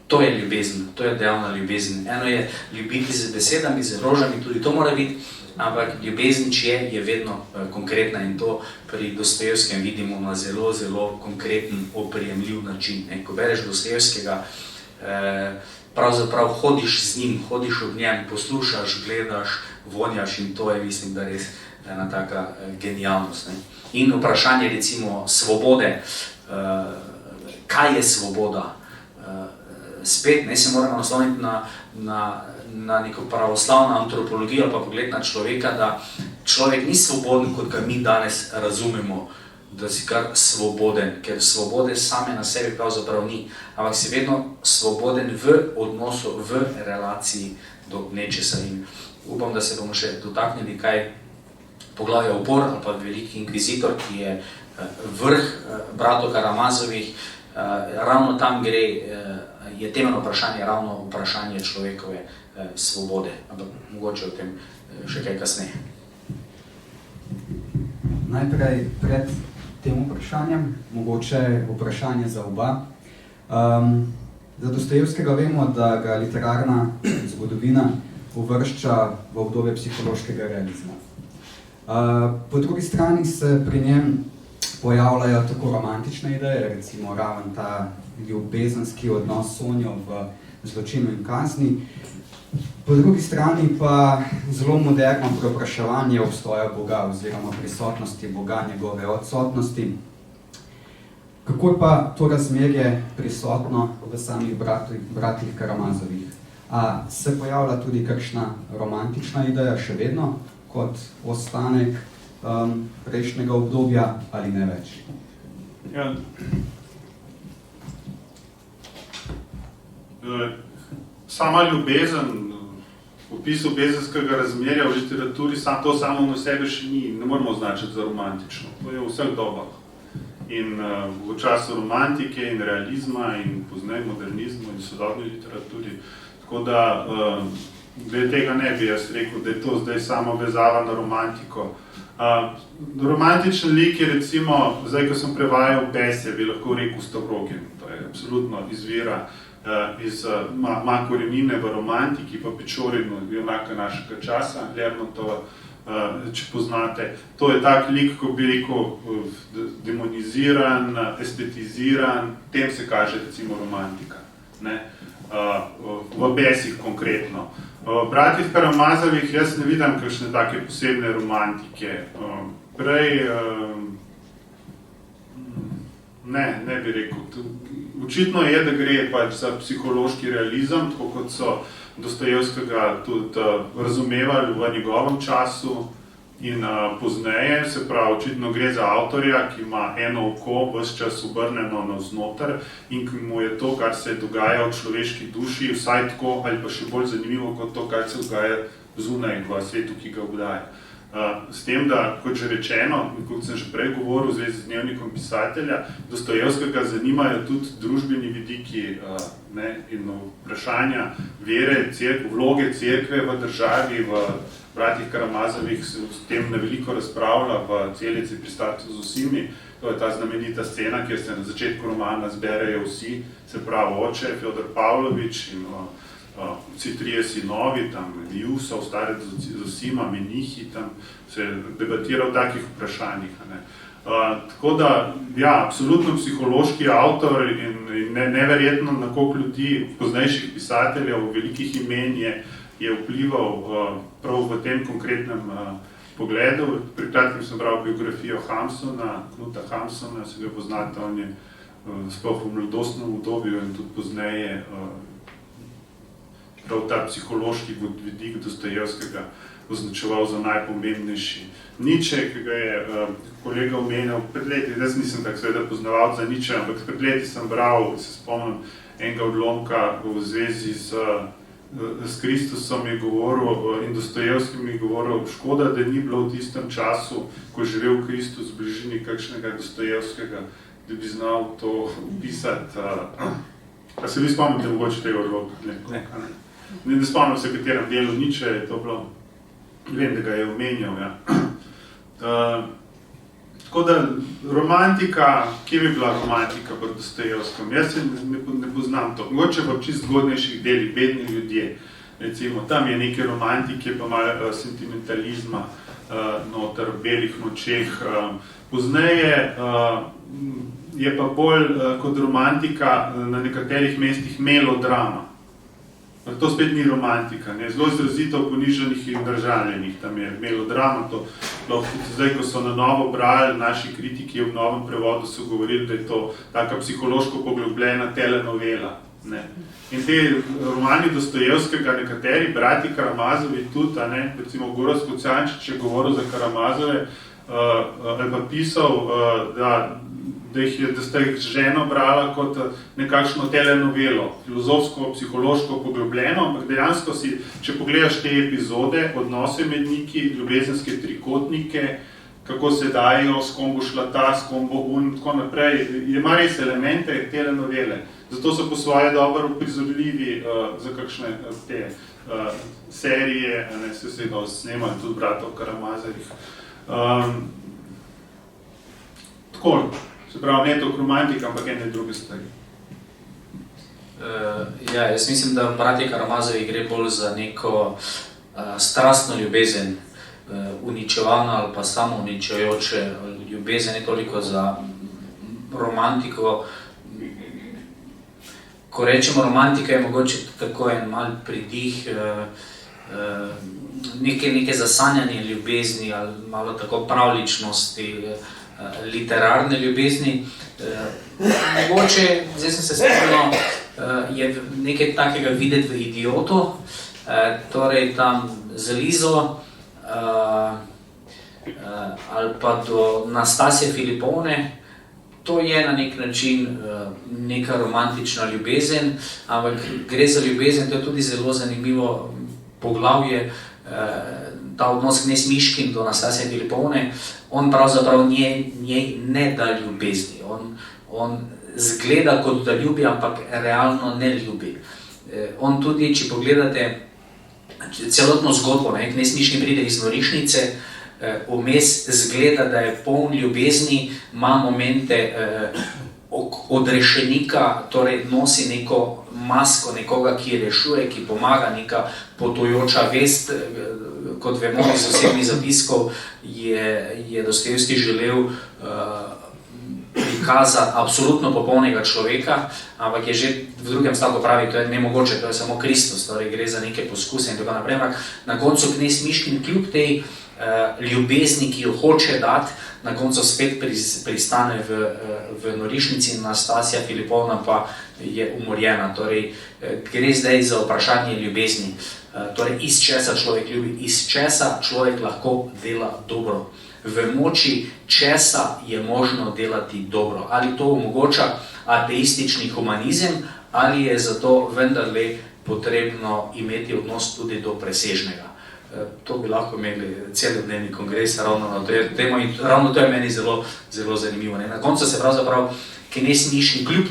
To je ljubezen, to je dejavna ljubezen. Eno je ljubiti z besedami, z rožami, tudi to mora biti, ampak ljubezen, če je vedno konkretna in to pri Dostojevskem vidimo na zelo, zelo konkreten, oprijemljiv način. Ko bereš Dostojevskega, pravzaprav hodiš z njim, hodiš ob njem, poslušaš, gledaš, vonjaš in to je, mislim, da res ena taka genialnost. In vprašanje recimo svobode, kaj je svoboda? Spet se moramo nasloniti na neko pravoslavno antropologijo, pa pogled na človeka, da človek ni svoboden, kot ga mi danes razumemo, da si kar svoboden, ker svobode same na sebi pravzaprav ni, ampak si vedno svoboden v odnosu, v relaciji do nečesa. In upam, da se bomo še dotaknili kaj poglavja Upor ali pa Veliki inkvizitor, ki je vrh bratov Karamazovih. Ravno tam gre, je temeljno vprašanje, ravno vprašanje človekove svobode, ampak mogoče o tem še kaj kasneje. Najprej pred tem vprašanjem, mogoče vprašanje za oba. Za Dostojevskega vemo, da ga literarna zgodovina uvršča v obdobje psihološkega realizma. Po drugi strani se pri njem pojavljajo tako romantične ideje, recimo raven ta ljubezenski odnos s Sonjo v Zločinu in kazni. Po drugi strani pa zelo moderno preopraševanje obstoja Boga oziroma prisotnosti Boga, njegove odsotnosti. Kako je pa to razmerje prisotno v samih bratih Karamazovih? A se pojavlja tudi kakšna romantična ideja še vedno kot ostanek prejšnjega obdobja ali ne več? Ja. Sama ljubezen, opis ljubezenskega razmerja v literaturi, to samo na sebe še ni, ne moramo označiti za romantično. To je v vseh dobah. In v času romantike in realizma in pozneje modernizmu in sodobni literaturi. Tako da glede tega ne bi jaz rekel, da je to zdaj samo vezava na romantiko. Romantičen lik je recimo, zdaj ko sem prevajal Besje, bi lahko rekel Stavrogen. To je absolutno izvira ima korenine v romantiki, pa Pečorinu, junaka našega časa, Lermontova, če poznate. To je tak lik, ko bi rekel, demoniziran, estetiziran, tem se kaže recimo romantika. Ne? V Besjih konkretno. V Bratih Karamazovih jaz ne vidim kakšne take posebne romantike. Prej, ne bi rekel. Očitno je, da gre pač za psihološki realizem, tako kot so Dostojevskega tudi razumevali v njegovem času in pozneje, se pravi, očitno gre za avtorja, ki ima eno oko ves čas obrnjeno navznoter in ki mu je to, kar se dogaja v človeški duši, vsaj tako ali pa še bolj zanimivo kot to, kar se dogaja zunaj v svetu, ki ga obdaja. S tem, da, kot že rečeno, kot sem že prej govoril v zvezi z dnevnikom pisatelja, Dostojevskega zanimajo tudi družbeni vidiki in vprašanja vere, vloge cerkve v državi, v Bratih Karamazovih se s tem na veliko razpravlja v Celici pri startu z vsemi. To je ta znamenita scena, kjer se na začetku romana zberejo vsi, se pravi oče, Fjodor Pavlovič in vsi trije sinovi, tam Jusov, starec z vsima, menihi, tam se debatira o takih vprašanjih. Tako da, ja, absolutno psihološki avtor in neverjetno na koliko ljudi, poznejših pisateljev, velikih imen je vplival prav v tem konkretnem pogledu. Pred kratkim sem bral biografijo Hamsuna, Knuta Hamsuna, se ga poznate, on je sploh v mladostnem obdobju in tudi pozneje prav ta psihološki vidik Dostojevskega označeval za najpomembnejši. Nietzsche, ki ga je kolega omenil pred leti, jaz nisem tak seveda poznaval za Nietzsche, ampak pred leti sem bral, se spomnim enega odlomka v zvezi s Kristusom je govoril in Dostojevskim je govoril, škoda, da ni bilo v tistem času, ko je živel Kristus v bližini kakšnega Dostojevskega, da bi znal to opisati. Pa se vi spomnite mogoče tega odlomka? Ne spomnim se, v katerem delu Nietzsche je to bilo. Vem, da ga je omenjal. Ja. Tako da romantika, kje bi bila romantika pri Dostojevskem? Jaz se ne poznam to. Mogoče pa čist zgodnejših delih, Bedni ljudje. Recimo, tam je neke romantike, pa malo sentimentalizma noter, Belih nočeh. Pozneje je pa bolj kot romantika na nekaterih mestih melodrama. To spet ni romantika, zelo izrazito ponižanih in državljenih, tam je melodrama, to zdaj, ko so na novo brali, naši kritiki v novem prevodu so govorili, da je to taka psihološko poglobljena telenovela. In te romani Dostojevskega, nekateri brati Karamazovi tudi, recimo Gorazd Kocijančič je govoril za Karamazove, ali pa pisal, da ste jih ženo brala kot nekakšno telenovelo, filozofsko, psihološko poglobljeno, ampak dejansko si, če pogledaš te epizode, odnose med njiki, ljubezenske trikotnike, kako se dajo, s kom bo šla ta, s kom bo in tako naprej, ima res elemente telenovele. Zato so po svoje dobro uprizorljivi za kakšne te serije, se seveda snemajo tudi Bratov Karamazovih. Tako, se pravi, ne toliko romantika, ampak ene druge stvari. Jaz mislim, da v Bratih Karamazovih gre bolj za neko strastno ljubezen. uničevalna ali pa samo uničujoče ljubezen, ne toliko za romantiko. Ko rečemo romantika, je mogoče tako en mal pridih, neke zasanjanje ljubezni ali malo tako pravličnosti, literarne ljubezni. Mogoče, zdaj sem se spomnil, je nekaj takega videti v Idiotu, torej tam z Lizo, ali pa do Nastasije Filipovne. To je na nek način neka romantična ljubezen, ampak gre za ljubezen, to je tudi zelo zanimivo poglavje, ta odnos Knez Miškin do Nastasije Filipovne. On pravzaprav njej ne da ljubezni, on zgleda kot da ljubi, ampak realno ne ljubi. On tudi, če pogledate celotno zgodbo, Knez Miškin pride iz norišnice, vmes zgleda, da je poln ljubezni, ima momente odrešenika, torej nosi neko masko nekoga, ki rešuje, ki pomaga, neka potujoča vest. Kot vemo iz osebnih zapiskov, je Dostojevski želel prikazati absolutno popolnega človeka, ampak je že v drugem stavku pravi, to je nemogoče, to je samo Kristus, torej gre za neke poskuse in tako naprej. Na koncu Knez Miškin kljub tej ljubezni, ki jo hoče dati, na koncu spet pristane v norišnici, Nastasija Filipovna pa je umorjena. Torej, gre zdaj za vprašanje ljubezni. Torej, iz česa človek ljubi, iz česa človek lahko dela dobro. V moči česa je možno delati dobro. Ali to omogoča ateistični humanizem, ali je zato vendarle potrebno imeti odnos tudi do presežnega. To bi lahko imeli celodnevni kongres ravno na to temo in ravno to je meni zelo, zelo zanimivo. Na koncu se pravzaprav Knez Miškin kljub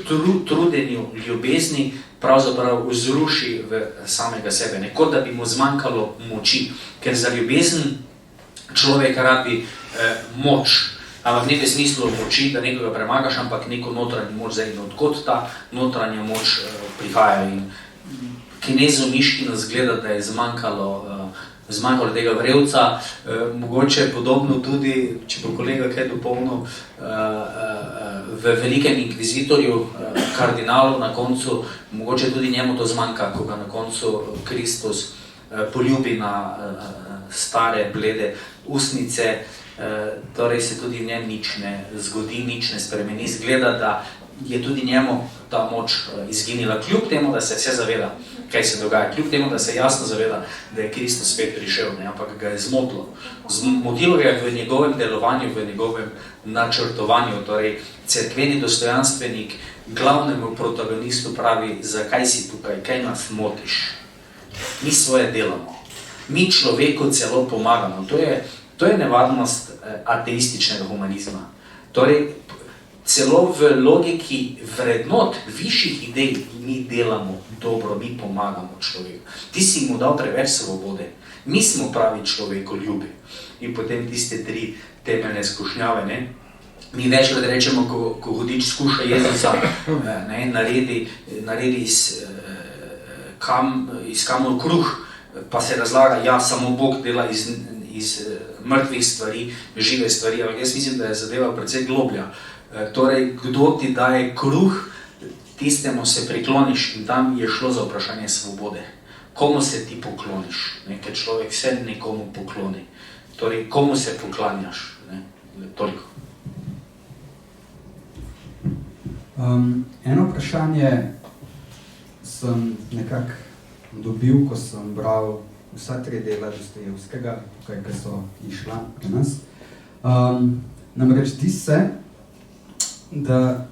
trudenju ljubezni pravzaprav vzruši v samega sebe, kot da bi mu zmanjkalo moči, ker za ljubezen človek rabi moč, ampak ne v smislu moči, da nekoga premagaš, ampak neko notranjo moč, zdaj odkot ta notranja moč prihaja. In Knezu Miškinu zgleda, da je zmanjkalo tega vrelca, mogoče podobno tudi, če bo kolega kaj dopolnil, v velikem inkvizitorju, kardinalu na koncu, mogoče tudi njemu to zmanjka, ko ga na koncu Kristus poljubi na stare, blede ustnice, torej se tudi v njem nič ne zgodi, nič ne spremeni. Zgleda, da je tudi njemu ta moč izginila, kljub temu, da se vse zaveda, kaj se dogaja, kljub temu, da se jasno zaveda, da je Kristus spet prišel, ampak ga je zmotilo. Zmotilo ga je v njegovem delovanju, v njegovem načrtovanju. Torej, cerkveni dostojanstvenik glavnemu protagonistu pravi, zakaj si tukaj, kaj nas motiš. Mi svoje delamo, mi človeku celo pomagamo. To je nevarnost ateističnega humanizma. Torej, celo v logiki vrednot, višjih idej, mi delamo dobro, mi pomagamo človeku. Ti si mu dal preveč svobode. Mi smo pravi človekoljubi. In potem tiste tri temeljne skušnjave. Mi večkrat rečemo, ko hudič skuša Jezusa, naredi iz kamor kruh, pa se razlaga, ja, samo Bog dela iz mrtvih stvari, žive stvari, ampak jaz mislim, da je zadeva precej globlja. Torej, kdo ti daje kruh, tistemu se prikloniš in tam je šlo za vprašanje svobode. Komu se ti pokloniš? Ker človek se nekomu pokloni. Torej, komu se poklanjaš? Toliko. Eno vprašanje sem nekako dobil, ko sem bral vsa tri dela Dostojevskega, tukaj, ki so išla pri nas. Namreč zdi se, da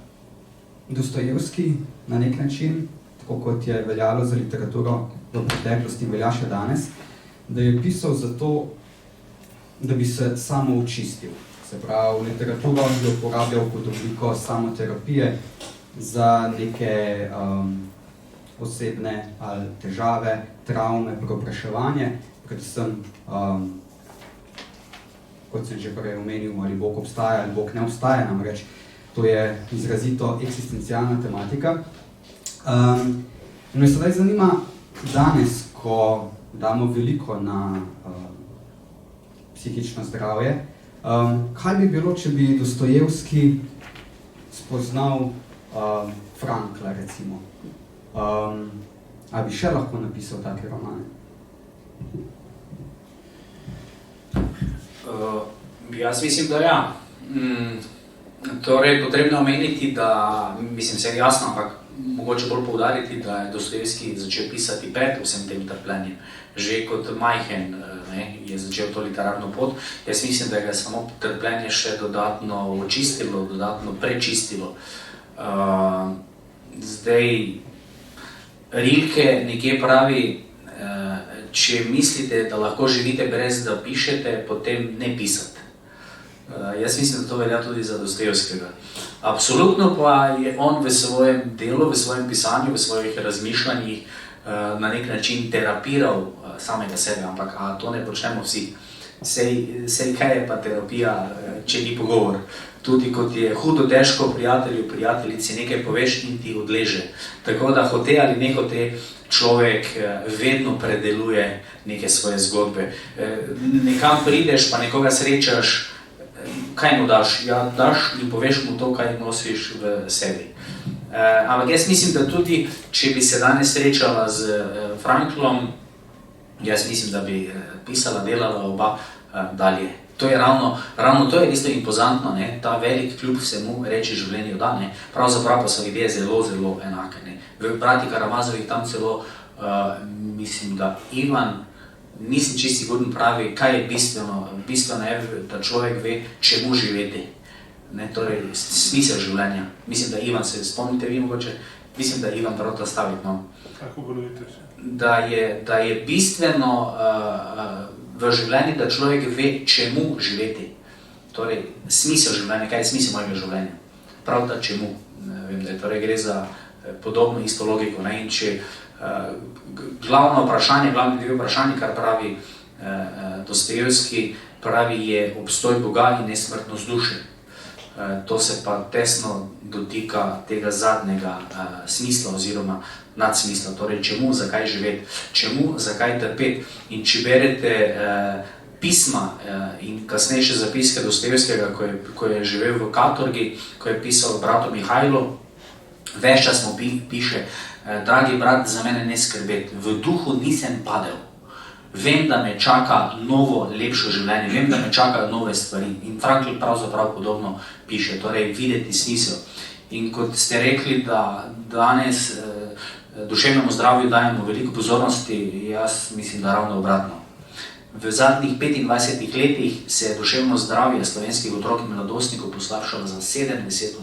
Dostojevski na nek način, tako kot je veljalo za literaturo v preteklosti in velja še danes, da je pisal zato, da bi se samo očistil. Se pravi, literaturo je uporabljal kot obliko samoterapije za neke osebne ali težave, travme, preopraševanje, predvsem, kot sem že prej omenil, ali Bog obstaja ali Bog ne obstaja, namreč to je izrazito eksistencialna tematika. Me sedaj zanima danes, ko damo veliko na psihično zdravje. Kaj bi bilo, če bi Dostojevski spoznal Frankla, recimo? A bi še lahko napisal take romane? Jaz mislim, da ja. Torej, potrebno omeniti, da, mislim, se je jasno, ampak mogoče bolj poudariti, da je Dostojevski začel pisati pred vsem tem trpljenjem. Že kot majhen je začel to literarno pot. Jaz mislim, da ga je samo trpljenje še dodatno očistilo, dodatno prečistilo. Zdaj, Rilke nekje pravi, če mislite, da lahko živite brez da pišete, potem ne pisati. Jaz mislim, da to velja tudi za Dostojevskega. Absolutno pa je on v svojem delu, v svojem pisanju, v svojih razmišljanjih na nek način terapiral samega sebe, ampak to ne počnemo vsi. Sej kaj je pa terapija, če ni pogovor? Tudi kot je hudo težko prijatelju, prijateljici nekaj poveš in ti odleže. Tako da hote ali ne hote, človek vedno predeluje neke svoje zgodbe. Nekam prideš, pa nekoga srečaš, kaj mu daš? Ja, daš in poveš mu to, kaj nosiš v sebi. Ampak jaz mislim, da tudi, če bi se danes srečala z Franklom, jaz mislim, da bi pisala, delala oba dalje. To je ravno to je isto impozantno, ne? Ta velik kljub vsemu reči življenju da, ne? Pravzaprav pa so ideje zelo, zelo enake. Ne? V Bratih Karamazovih tam celo, mislim, da Ivan, nisem čisto siguren, pravi, kaj je bistveno. Bistveno je, da človek ve, čemu živeti. Ne? Torej, smisel življenja. Mislim, da Ivan, se spomnite vi mogoče, mislim, da Ivan prav to staviti. No? Kako bolovite še? Da je bistveno v življenju, da človek ve, čemu živeti. Torej, smisel življenja, kaj je smisel mojega življenja. Prav da čemu. Vem, da torej gre za podobno isto logiko. Ne? In če glavno dve vprašanje, kar pravi Dostojevski, pravi je obstoj Boga in nesmrtnost duše. To se pa tesno dotika tega zadnjega smisla oziroma nadsmisla, torej čemu, zakaj živeti, čemu, zakaj trpeti. In če berete pisma in kasnejše zapiske Dostojevskega, ko je živel v Katorgi, ko je pisal bratu Mihajlu, ves čas mu piše, dragi brat, za mene ne skrbeti, v duhu nisem padel. Vem, da me čaka novo, lepšo življenje, vem, da me čakajo nove stvari. In Frankl pravzaprav podobno piše, torej videti smisel. In kot ste rekli, da danes duševnemu zdravju dajemo veliko pozornosti, jaz mislim, da ravno obratno. V zadnjih 25 letih se je duševno zdravje slovenskih otrok in mladostnikov poslabšalo za 70%.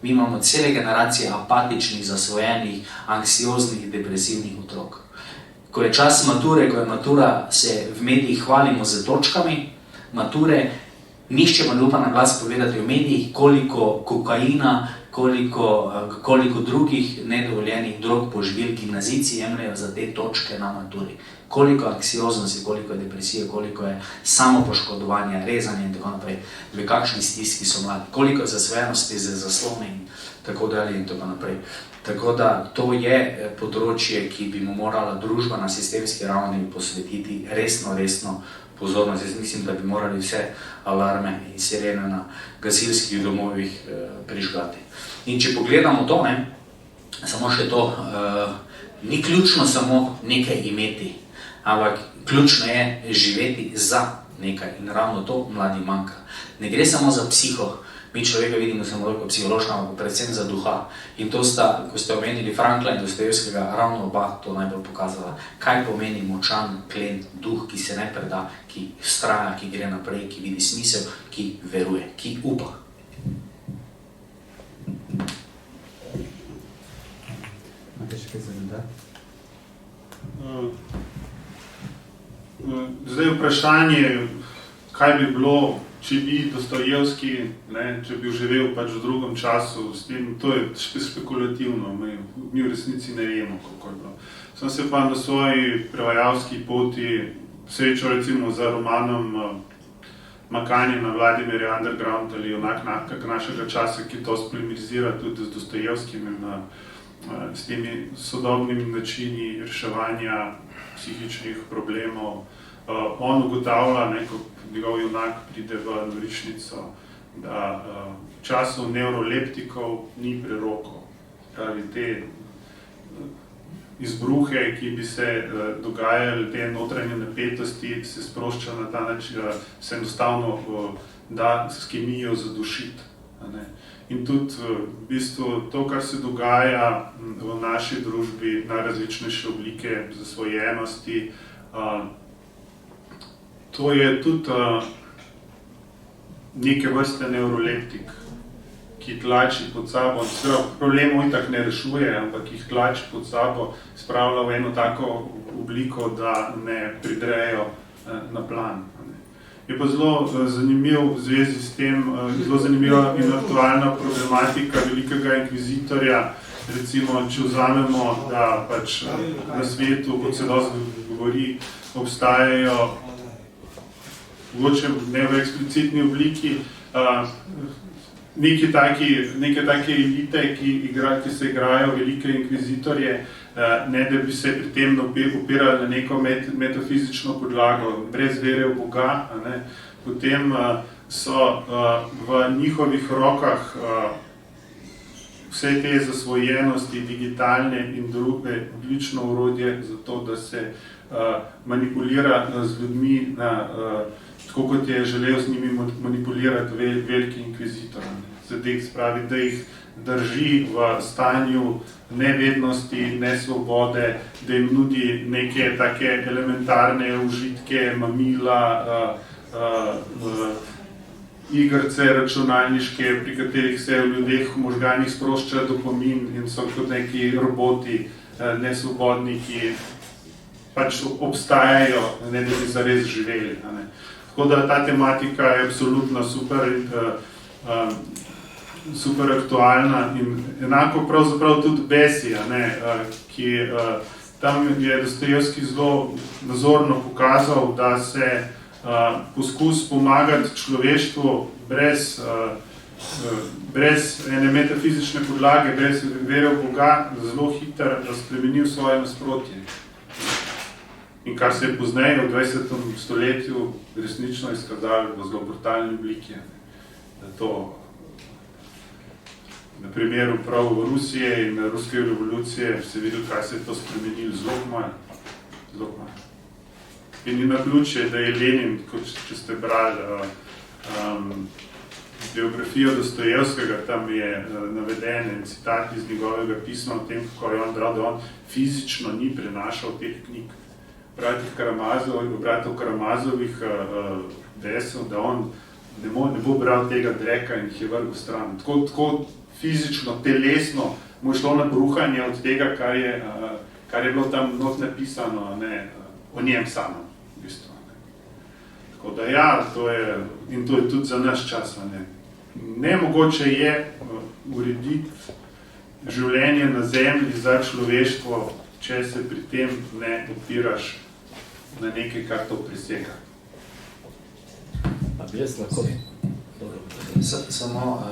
Mi imamo cele generacije apatičnih, zasvojenih, anksioznih, depresivnih otrok. Ko je čas mature, ko je matura, se v medijih hvalimo z točkami mature, nihče pa ne upa na glas povedati v medijih, koliko kokaina, koliko drugih nedovoljenih drog poživil gimnazijci jemljajo za te točke na maturi. Koliko anksioznosti, koliko je depresije, koliko je samopoškodovanja, rezanja in tako naprej, v kakšni stiski so mladi, koliko je zasvojenosti za zaslone in tako dalje in tako naprej. Tako da to je področje, ki bi mu morala družba na sistemski ravni posvetiti resno pozornost. Jaz mislim, da bi morali vse alarme in sirene na gasilskih domovih prižgati. In če pogledamo to, samo še to, ni ključno samo nekaj imeti, ampak ključno je živeti za nekaj in ravno to mladi manjka. Ne gre samo za psiho, mi človeka vidimo samo toliko psihološko, ampak predvsem za duha. In to sta, ko ste omenili Frankla in Dostojevskega, ravno oba to najbolj pokazala. Kaj pomeni močan, klen duh, ki se ne preda, ki vztraja, ki gre naprej, ki vidi smisel, ki veruje, ki upa. Imate še kaj za dodati? Zdaj vprašanje, kaj bi bilo, če bi Dostojevski, če bi živel pač v drugem času, s tem, to je špekulativno, mi v resnici ne vemo, kako je bilo. Sem se pa na svoji prevajalski poti srečal recimo za romanom Makanje na Vladimirja Underground ali onak našega časa, ki to splemizira tudi z Dostojevskim in s temi sodobnimi načini reševanja psihičnih problemov, on ugotavlja, ne, ko njegov junak pride v norišnico, da v času neuroleptikov ni prerokov. Pravi, te izbruhe, ki bi se dogajali, te notranje napetosti, se sprošča na ta način, se enostavno da s kemijo zadušiti. In tudi v bistvu to, kar se dogaja v naši družbi, najrazličnejše oblike zasvojenosti, to je tudi neke vrste neuroleptik, ki tlači pod sabo, problemov itak ne rešuje, ampak jih tlači pod sabo, spravlja v eno tako obliko, da ne pridrejo na plan. Je pa zelo zanimiv v zvezi s tem, zelo zanimiva in aktualna problematika velikega inkvizitorja. Recimo, če vzamemo, da pač na svetu, kot se dosti govori, obstajajo, mogoče ne v eksplicitni obliki, neke take elite, ki se igrajo velike inkvizitorje, ne da bi se pri tem opirali na neko metafizično podlago, brez vere v Boga, potem so v njihovih rokah vse te zasvojenosti, digitalne in druge, odlično orodje za to, da se manipulira z ljudmi, tako kot je želel z njimi manipulirati veliki inkvizitor. Spravi, da jih drži v stanju nevednosti, nesvobode, da jim nudi neke take elementarne užitke, mamila, igrce računalniške, pri katerih se v ljudeh v možganih sprošča dopamin in so kot neki roboti, nesvobodni, ki pač obstajajo, ne da bi zares živeli. Tako da ta tematika je absolutno super aktualna in enako pravzaprav tudi Besija, ki tam je Dostojevski zelo nazorno pokazal, da se poskus pomagati človeštvu brez ene metafizične podlage, brez vere v Boga, zelo hitro spremenil svoje nasprotje. In kar se je pozneje v 20. stoletju resnično izkazalo v zelo brutalni obliki. To na primeru prav Rusije in ruske revolucije se videl, kaj se je to spremenilo zelo malo. In na ključe, da je Lenin, če ste brali biografijo Dostojevskega, tam je naveden citat iz njegovega pisma o tem, kako je on bral, da on fizično ni prenašal teh knjig. Bratov Karamazovih vesel, da on ne bo bral tega dreka in jih je vrgel stran. Tako fizično, telesno mu je šlo na bruhanje od tega, kar je bilo tam not napisano, o njem samem. V bistvu, Tako da ja, to je tudi za naš čas. Nemogoče je urediti življenje na zemlji za človeštvo, če se pri tem ne opiraš na nekaj, kar to presega. Samo,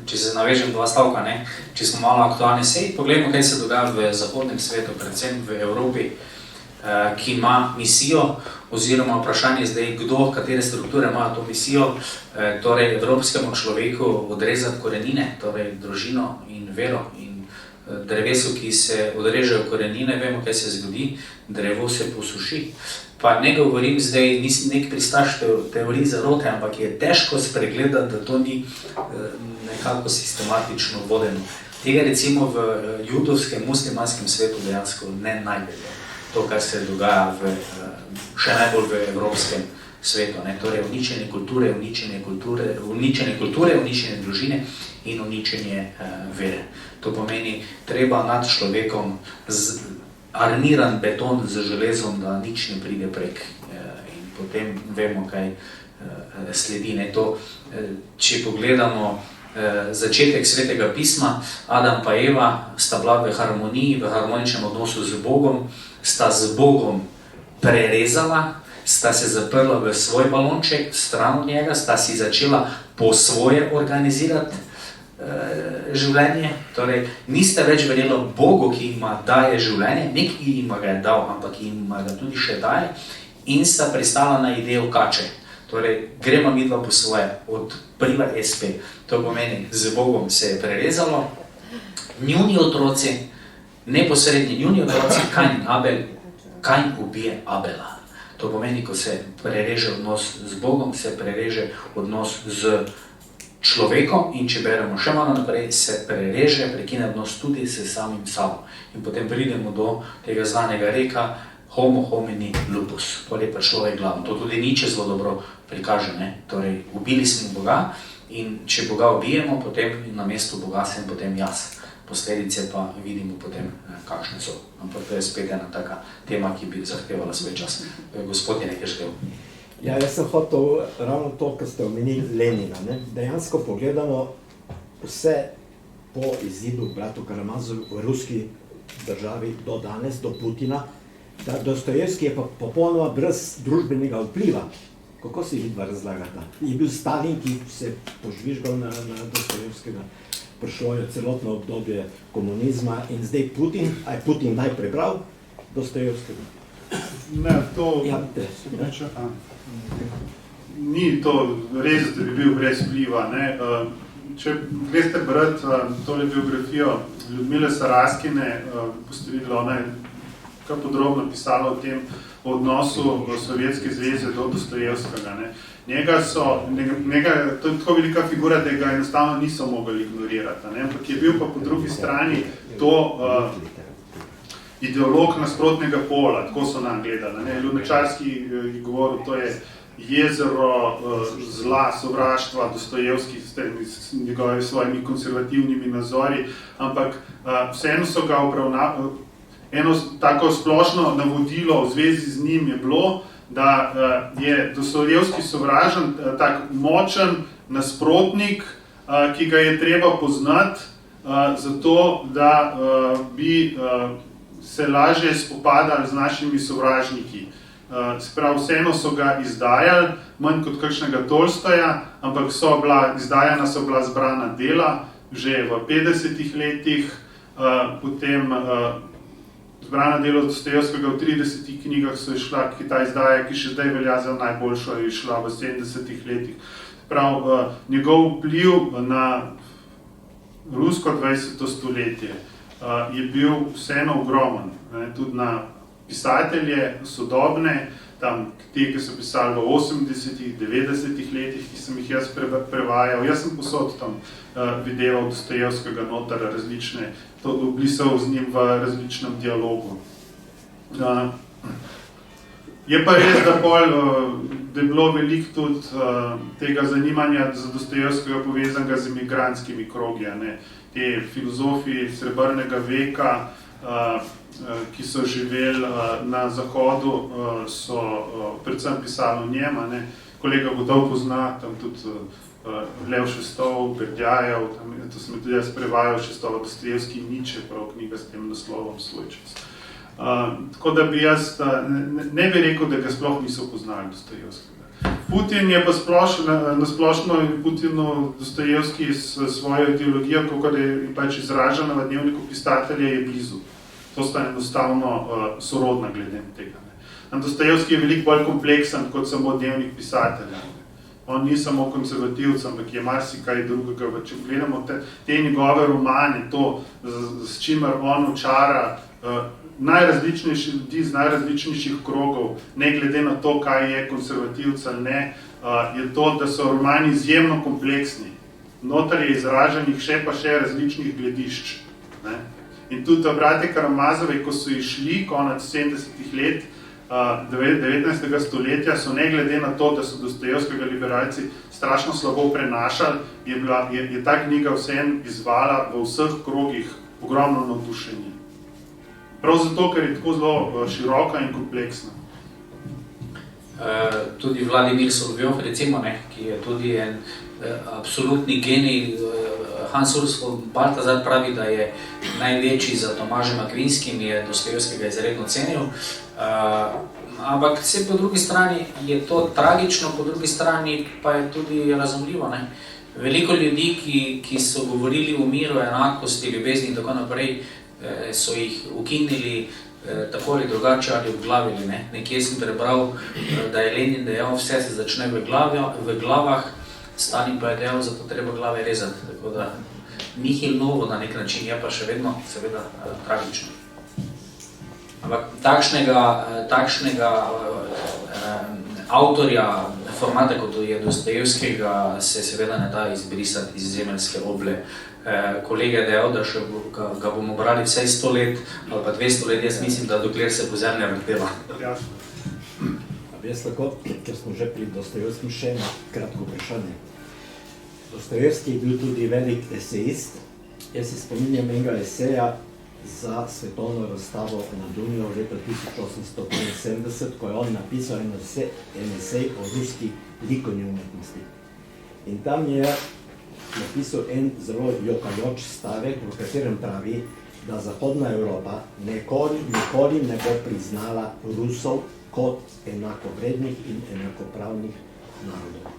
če se navežem dva stavka, če smo malo aktualni sej, poglejmo, kaj se dogaja v zahodnem svetu, predvsem v Evropi, ki ima misijo, oziroma vprašanje zdaj, kdo, katere strukture imajo to misijo, torej evropskemu človeku odrezati korenine, torej družino in vero in drevesu, ki se odrežejo korenine, vemo, kaj se zgodi, drevo se posuši. Pa ne govorim zdaj, nisem nek pristaš teorij zarote, ampak je težko spregledati, da to ni nekako sistematično vodeno. Tega recimo v judovskem, muslimanskem svetu dejansko ne najdemo. To, kar se dogaja še najbolj v evropskem svetu. Torej uničenje kulture, uničenje družine in uničenje vere. To pomeni, treba nad človekom armiran beton z železom, da nič ne pride prek. In potem vemo, kaj sledi. Če pogledamo začetek Svetega pisma, Adam pa Eva sta bila v harmoniji, v harmoničnem odnosu z Bogom, sta z Bogom prerezala, sta se zaprla v svoj balonček, stran od njega, sta si začela po svoje organizirati življenje. Torej, niste več verjela Bogu, ki jima daje življenje, ne ki jima ga je dal, ampak ki jima ga tudi še daje. in sta pristala na idejo kače. Torej, gremo midva po svoje, od priva SP, to pomeni, z Bogom se je prerezalo, njuni otroci, neposredni njuni otroci, Kain in Abel, Kain ubije Abela. To pomeni, ko se prereže odnos z Bogom, se prereže odnos z človekom in če beremo še malo naprej, se prereže, prekine odnos tudi s samim sabo. In potem pridemo do tega znanega reka homo homini lupus, to je pa človek glaven. To tudi Nietzsche zelo dobro prikaže, ne? Torej, ubili smo Boga in če Boga ubijemo, potem na mestu Boga sem potem jaz. Posledice pa vidimo potem, kakšne so. Ampak to je spet ena taka tema, ki bi zahtevala svoj čas. Gospod je nekaj želel. Ja, jaz sem hotel ravno to, kar ste omenili Lenina. Ne? Dejansko pogledamo vse po izidu bratu Karamazovu v ruski državi do danes, do Putina, da Dostojevski je pa popolnoma brez družbenega vpliva. Kako si vidva razlagata? Je bil Stalin, ki se je požvižgal na Dostojevskega. Prišlo je celotno obdobje komunizma in zdaj Putin, a je Putin naj prebral Dostojevskega? Ne, to... Ja, ni to res, da bi bil brez vpliva. Ne? Če greste brati tole biografijo Ljudmile Saraskine, boste videli, ona je kar podrobno pisala o tem odnosu Sovjetske zveze do Dostojevskega. Njega to je tako velika figura, da ga enostavno niso mogli ignorirati. Ampak je bil pa po drugi strani to ideolog nasprotnega pola, tako so nam gledali. Ljubečarski je govoril, to je jezero zla, sovraštva, Dostojevski s njegovimi svojimi konservativnimi nazori, ampak vseeno so ga obravnavali. Eno tako splošno navodilo v zvezi z njim je bilo, da je Dostojevski sovražen, tak močen nasprotnik, ki ga je treba poznati, zato da bi se lažje spopadali z našimi sovražniki. Sprav, vseeno so ga izdajali, manj kot kakšnega Tolstoja, ampak izdajana so bila zbrana dela že v 50-ih letih, potem zbrana delo Dostojevskega v 30 knjigah so išla, ta izdaja, ki še zdaj velja za najboljšo, je išla v 70-ih letih. Prav, njegov vpliv na rusko 20. stoletje je bil vseeno ogromen, tudi na pisatelje sodobne, tam te, ki so pisali v 80-ih, 90-ih letih, ki sem jih jaz prevajal. Jaz sem posod tam videval Dostojevskega noter različne, to oblisal z njim v različnem dialogu. Je pa res, da je bilo veliko tudi tega zanimanja za Dostojevskega povezanega z imigrantskimi krogi. Te filozofi srebrnega veka, ki so živeli na zahodu, so predvsem pisali o njem. Kolega Godov pozna, tam tudi Lev Šestov, Berdjajev, to sem tudi jaz prevajal Šestova, Dostojevski in Nietzsche, prav knjiga s tem naslovom svoj čas. Tako da bi jaz ne bi rekel, da ga sploh niso poznali Dostojevskega. Putin je pa nasplošno Putinu Dostojevski s svojo ideologijo, kako je pač izražena v dnevniku pisatelja, je blizu. To sta enostavno sorodna glede tega. Dostojevski je veliko bolj kompleksen kot samo dnevnik pisatelja. On ni samo konservativc, ampak je marsikaj drugega. Če gledamo te njegove romane, to, s čimer on očara najrazličnejši ljudi z najrazličnejših krogov, ne glede na to, kaj je konservativc ali ne, je to, da so romani izjemno kompleksni. Notar je izraženih še različnih gledišč. In tudi brate Karamazove, ko so išli konec 70-ih let 19. stoletja, so ne glede na to, da so Dostojevskega liberalci strašno slabo prenašali, je ta knjiga vseeno izvala v vseh krogih ogromno navdušenje. Prav zato, ker je tako zelo široka in kompleksna. Tudi Vladimir Solovjov, recimo, ki je tudi en absolutni genij. Hans Urs von Balthasar pravi, da je največji za Tomažem Akvinskim, je Dostojevskega izredno cenil. Ampak vse po drugi strani je to tragično, po drugi strani pa je tudi razumljivo. Veliko ljudi, ki so govorili o miru, enakosti, ljubezni in tako naprej, so jih ukinili tako ali drugače ali obglavili. Ne? Nekje sem prebral, da je Lenin dejal, vse se začne v glavah, Stalin pa je dejal, zato treba glave rezati. Tako da nihil novo na nek način, je pa še vedno seveda tragično. Ampak takšnega avtorja formata, kot je Dostojevskega, se seveda ne da izbrisati iz zemeljske oble. Kolega je dejal, da še ga bomo brali vsaj 100 let ali pa 200 let, jaz mislim, da dokler se bo zemlja vrtela. Jaz lahko, ker smo že pri Dostojevskem, še eno kratko vprašanje. Dostojevski je bil tudi velik esejist. Jaz se spominjam enega eseja za svetovno razstavo na Dunaju leta 1873, ko je on napisal en esej o ruski likovni umetnosti. In tam je napisal en zelo jokajoč stavek, v katerem pravi, da Zahodna Evropa nikoli ne bo priznala Rusov kot enakovrednih in enakopravnih narodov.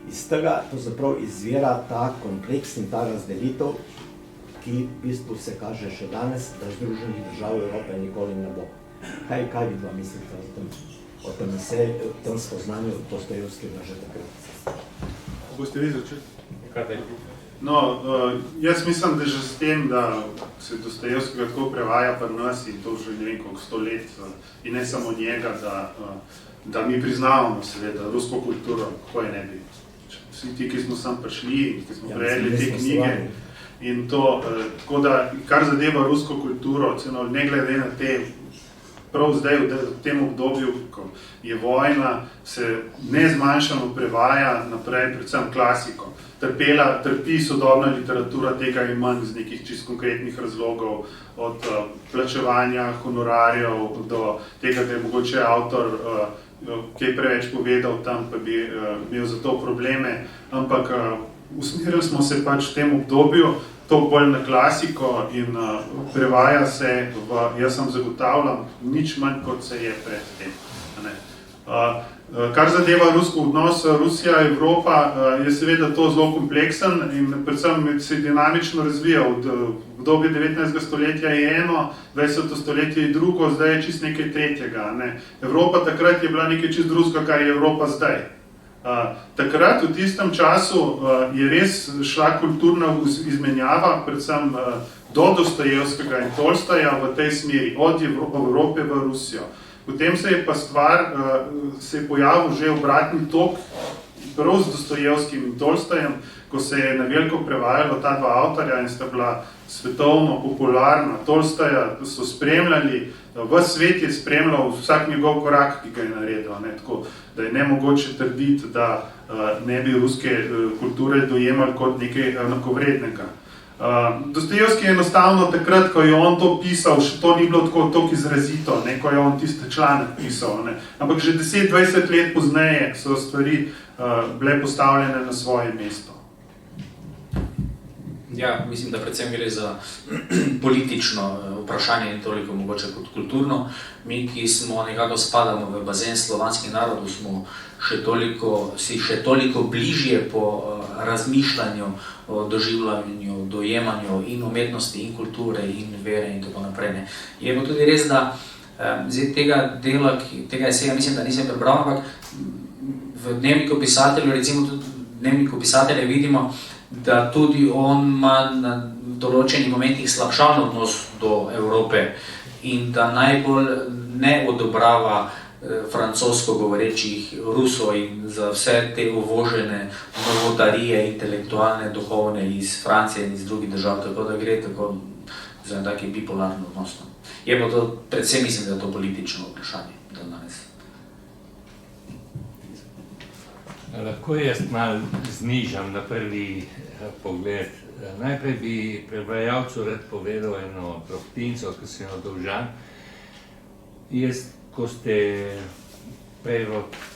Iz tega pravzaprav izvira ta kompleks in ta razdelitev, ki v bistvu se kaže še danes, da Združenih držav Evrope nikoli ne bo. Kaj vi dva mislite o tem eseju, o tem spoznanju Dostojevskega že takrat? Boste vi začeli? No, jaz mislim, da že s tem, da se Dostojevskega tako prevaja pri nas in to že ne vem koliko 100 let in ne samo njega, da mi priznavamo seveda rusko kulturo, kako je ne bi. Vsi ti, ki smo sem prišli in ki smo prejeli te knjige in to, tako da, kar zadeva rusko kulturo, celo ne glede na te, prav zdaj v tem obdobju, ko je vojna, se nezmanjšano prevaja naprej, predvsem klasiko. Trpi sodobna literatura, tega je manj iz nekih čisto konkretnih razlogov, od plačevanja honorarjev do tega, da je mogoče avtor kaj preveč povedal tam, pa bi imel za to probleme, ampak usmerili smo se pač v tem obdobju, to bolj na klasiko in prevaja se jaz sem zagotavljam, nič manj kot se je pred tem. Kar zadeva ruski odnos Rusija-Evropa, je seveda to zelo kompleksen in predvsem se dinamično razvija. Od obdobja 19. stoletja je eno, 20. stoletje je drugo, zdaj je čist nekaj tretjega. Evropa takrat je bila nekaj čist drugega, kar je Evropa zdaj. Takrat, v tistem času, je res šla kulturna izmenjava, predvsem do Dostojevskega in Tolstoja v tej smeri, od Evrope v Rusijo. Potem se je pa se je pojavil že obratni tok, prav z Dostojevskim in Tolstojem, ko se je na veliko prevajalo ta dva avtorja in sta bila svetovno popularna. Tolstoja so spremljali, ves svet je spremljal vsak njegov korak, ki ga je naredil, tako da je nemogoče trditi, da ne bi ruske kulture dojemali kot nekaj enakovrednega. Dostojevski je enostavno takrat, ko je on to pisal, še to ni bilo tako izrazito, ko je on tiste članek pisal, ampak že 10-20 let pozneje so stvari bile postavljene na svoje mesto. Ja, mislim, da predvsem gre za politično vprašanje in toliko mogoče kot kulturno. Mi, ki smo nekako spadamo v bazen slovanskih narodov, smo še toliko bližje po razmišljanju, o doživljanju, dojemanju in umetnosti, in kulture, in vere in tako naprej. Je pa tudi res, da tega eseja mislim, da nisem prebral, ampak v dnevniku pisatelju, recimo tudi v dnevniku pisatelja vidimo, da tudi on ima na določenih momentih slabšalni odnos do Evrope in da najbolj ne odobrava francosko govorečih Rusov in za vse te uvožene novotarije, intelektualne, duhovne iz Francije in iz drugih držav, tako da gre tako za taki bipolarni odnos. Je pa to, predvsem mislim, da je to politično vprašanje do danes. Lahko jaz malo znižam na prvi pogled. Najprej bi prevajalcu rad povedal eno drobtinco, ki sem jo dolžan. Jaz, ko ste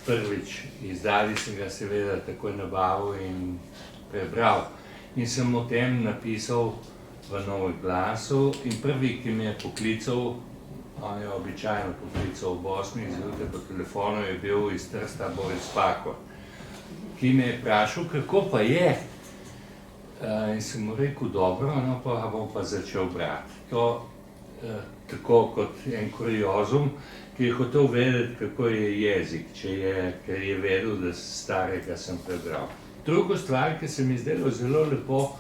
prvič izdali, sem ga seveda takoj nabavil in prebral. In sem o tem napisal v Novem glasu in prvi, ki me je poklical, on je običajno poklical ob 8. zjutraj po telefonu, je bil iz Trsta Boris Pahor, ki me je vprašal, kako pa je. In sem mu rekel, dobro, no pa bom pa začel brati. To tako kot en kuriozum, ki je hotel vedeti, kako je jezik, ker je vedel, da starega sem prebral. Drugo stvar, ki se mi zdelo zelo lepo,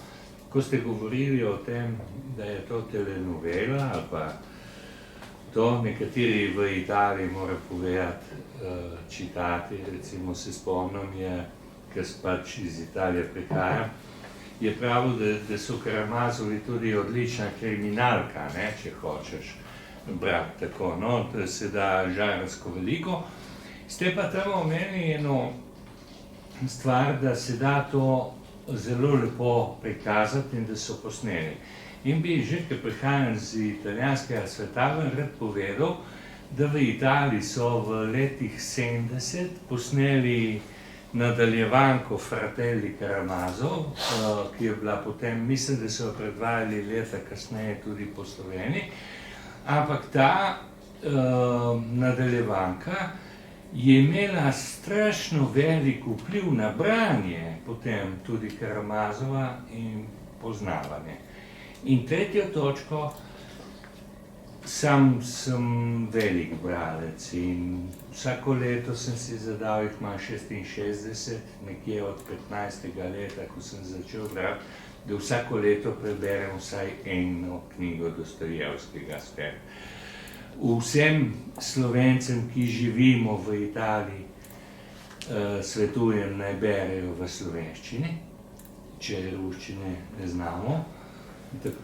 ko ste govorili o tem, da je to telenovela ali pa to, nekateri v Italiji morajo povedati, čitati, recimo se spomnim, ker pač iz Italije prihajam, je pravil, da so Karamazovi tudi odlična kriminalka, ne, če hočeš brati tako, no, da se da žanrsko veliko. Ste pa tam omenili eno stvar, da se da to zelo lepo prikazati in da so posneli. In bi že, ker prihajam z italijanskega sveta, rad povedal, da v Italiji so v letih 70 posneli nadaljevanko Fratelli Karamazov, ki je bila potem, mislim, da so jo predvajali leta kasneje tudi po Sloveniji, ampak ta nadaljevanka je imela strašno velik vpliv na branje potem tudi Karamazova in poznavanje. In tretjo točko, sam sem velik bralec in vsako leto sem si zadal, jih imam 66, nekje od 15. leta, ko sem začel brati, da vsako leto preberem vsaj eno knjigo Dostojevskega spet. Vsem Slovencem, ki živimo v Italiji, svetujem, naj berejo v slovenščini, če ruščine ne znamo.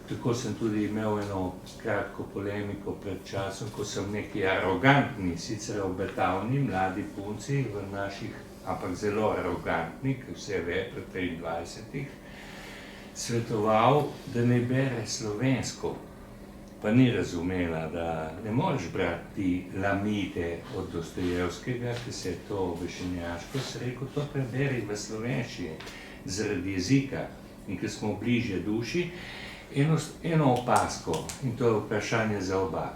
Tako sem tudi imel eno kratko polemiko pred časom, ko sem neki arogantni, sicer obetavni mladi punci v naših, ampak zelo arogantni, ki vse ve pri 23, svetoval, da ne bere slovensko. Pa ni razumela, da ne moreš brati Lamide od Dostojevskega, ki se je to vešenjaško, se rekel, to preberi v slovenščini, zaradi jezika in ker smo bližje duši. Eno opasko, in to je vprašanje za oba.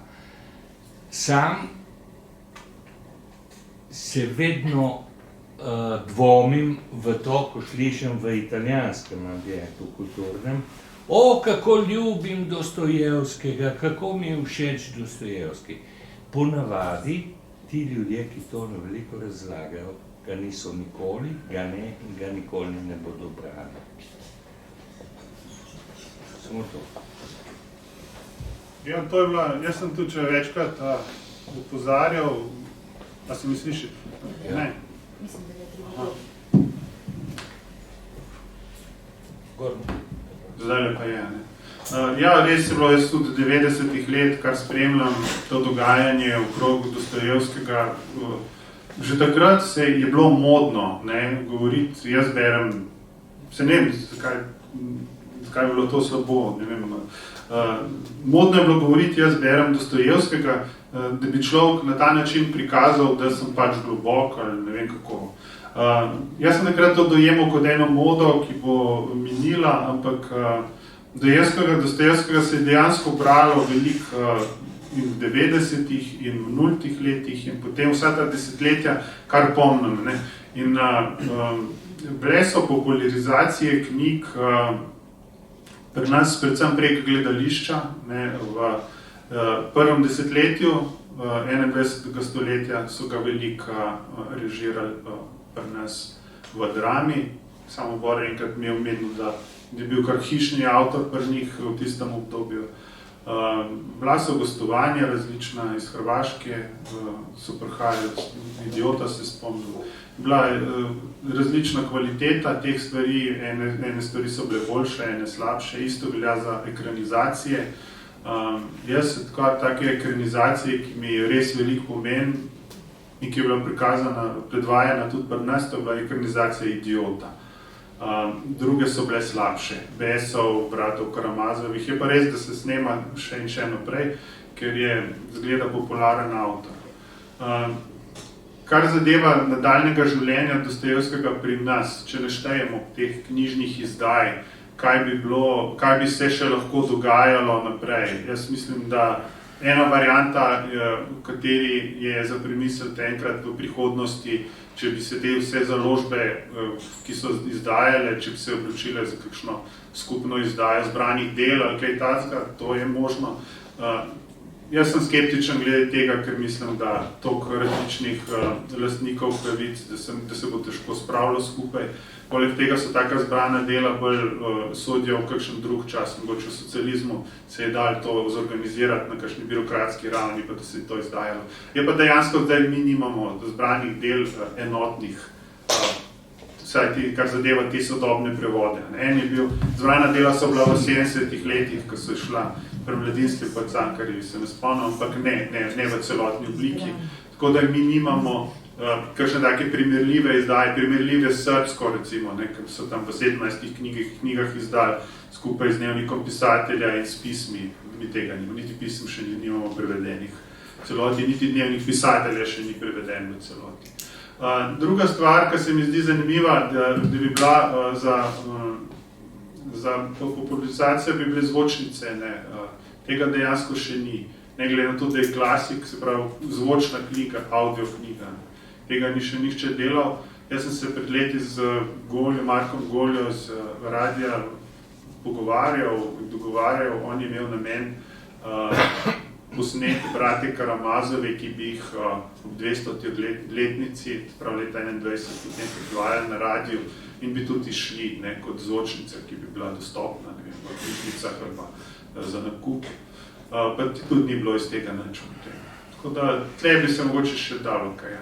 Sam se vedno dvomim v to, ko slišim v italijanskem ambientu kulturnem, kako ljubim Dostojevskega, kako mi je všeč Dostojevski. Ponavadi ti ljudje, ki to na veliko razlagajo, ga niso nikoli, ga nikoli ne bodo brali. Samo to. Ja, to je bila, jaz sem tudi večkrat opozarjal, a se mi sliši? Ja. Ne. Mislim, da je treba. Gorno. Zdaj pa je, ne. Ja, res je bilo, jaz tudi 90-ih let, kar spremljam to dogajanje okrog Dostojevskega. Že takrat je bilo modno, ne, govoriti, jaz berem, se ne vem, zakaj je bilo to slabo, ne vem. Modno je bilo govoriti, jaz berem Dostojevskega, da bi človek na ta način prikazal, da sem pač globok ali ne vem kako. Jaz sem takrat to dojemal kot eno modo, ki bo minila, ampak Dostojevskega se je dejansko bralo veliko in v 90-ih in v 0-ih letih in potem vsa ta desetletja, kar pomnim. Ne? In brez popularizacije knjig pri nas predvsem prek gledališča, ne, v prvem desetletju 21. stoletja so ga veliko režirali pri nas v drami. Samo Bor enkrat mi je omenil, da je bil kar hišni avtor pri njih v tistem obdobju. Bila so gostovanja različna iz Hrvaške, so prihajali, Idiota se spomnil. Bila je različna kvaliteta teh stvari, ene stvari so bile boljše, ene slabše, isto velja za ekranizacije. Jaz take ekranizacije, ki mi je res veliko pomen in ki je bila prikazana, predvajana tudi pri nas, to je bila ekranizacija Idiota. Druge so bile slabše, Besov, bratov Karamazovih, je pa res, da se snema še in še naprej, ker je zgleda popularen avtor. Kar zadeva nadaljnjega življenja Dostojevskega pri nas, če ne štejemo teh knjižnih izdaj, kaj bi se še lahko dogajalo naprej. Jaz mislim, da ena varianta, v kateri je za premisliti enkrat v prihodnosti, če bi se te vse založbe, ki so izdajale, če bi se odločile za kakšno skupno izdajo zbranih del ali kaj takega, to je možno. Jaz sem skeptičen glede tega, ker mislim, da toliko različnih lastnikov pravic, da se bo težko spravilo skupaj. Poleg tega so taka zbrana dela bolj sodijo v kakšen drug čas, mogoče v socializmu se je dalo to zorganizirati na kakšni birokratski ravni, pa da se je to izdajalo. Je pa dejansko zdaj mi nimamo zbranih del enotnih, vsaj kar zadeva te sodobne prevode. En je bil, zbrana dela so bila v 70-ih letih, ko so šla pri Mladinski pa Cankarjevi, se ne spomnim, ampak ne v celotni obliki. Tako da mi nimamo kakšne take primerljive izdaje, primerljive srbsko recimo, ker so tam v 17 knjigah izdali skupaj z dnevnikom pisatelja in s pismi. Mi tega nimamo, niti pism še nimamo prevedenih v celoti, niti dnevnik pisatelja še ni preveden v celoti. Druga stvar, ki se mi zdi zanimiva, da bi bila za popularizacijo bi bile zvočnice, tega dejansko še ni. Ne glede na to, da je klasik, se pravi zvočna knjiga, audio knjiga. Tega ni še nihče delal. Jaz sem se pred leti z Markom Goljo z radija dogovarjal, on je imel namen posnet brate Karamazove, ki bi jih ob 200. letnici, prav leta 21, potem predvajali na radiju in bi tudi išli kot zvočnica, ki bi bila dostopna v knjižnicah ali pa za nakup. Pa tudi ni bilo iz tega nič. Tako da tle bi se mogoče še dalo kaj.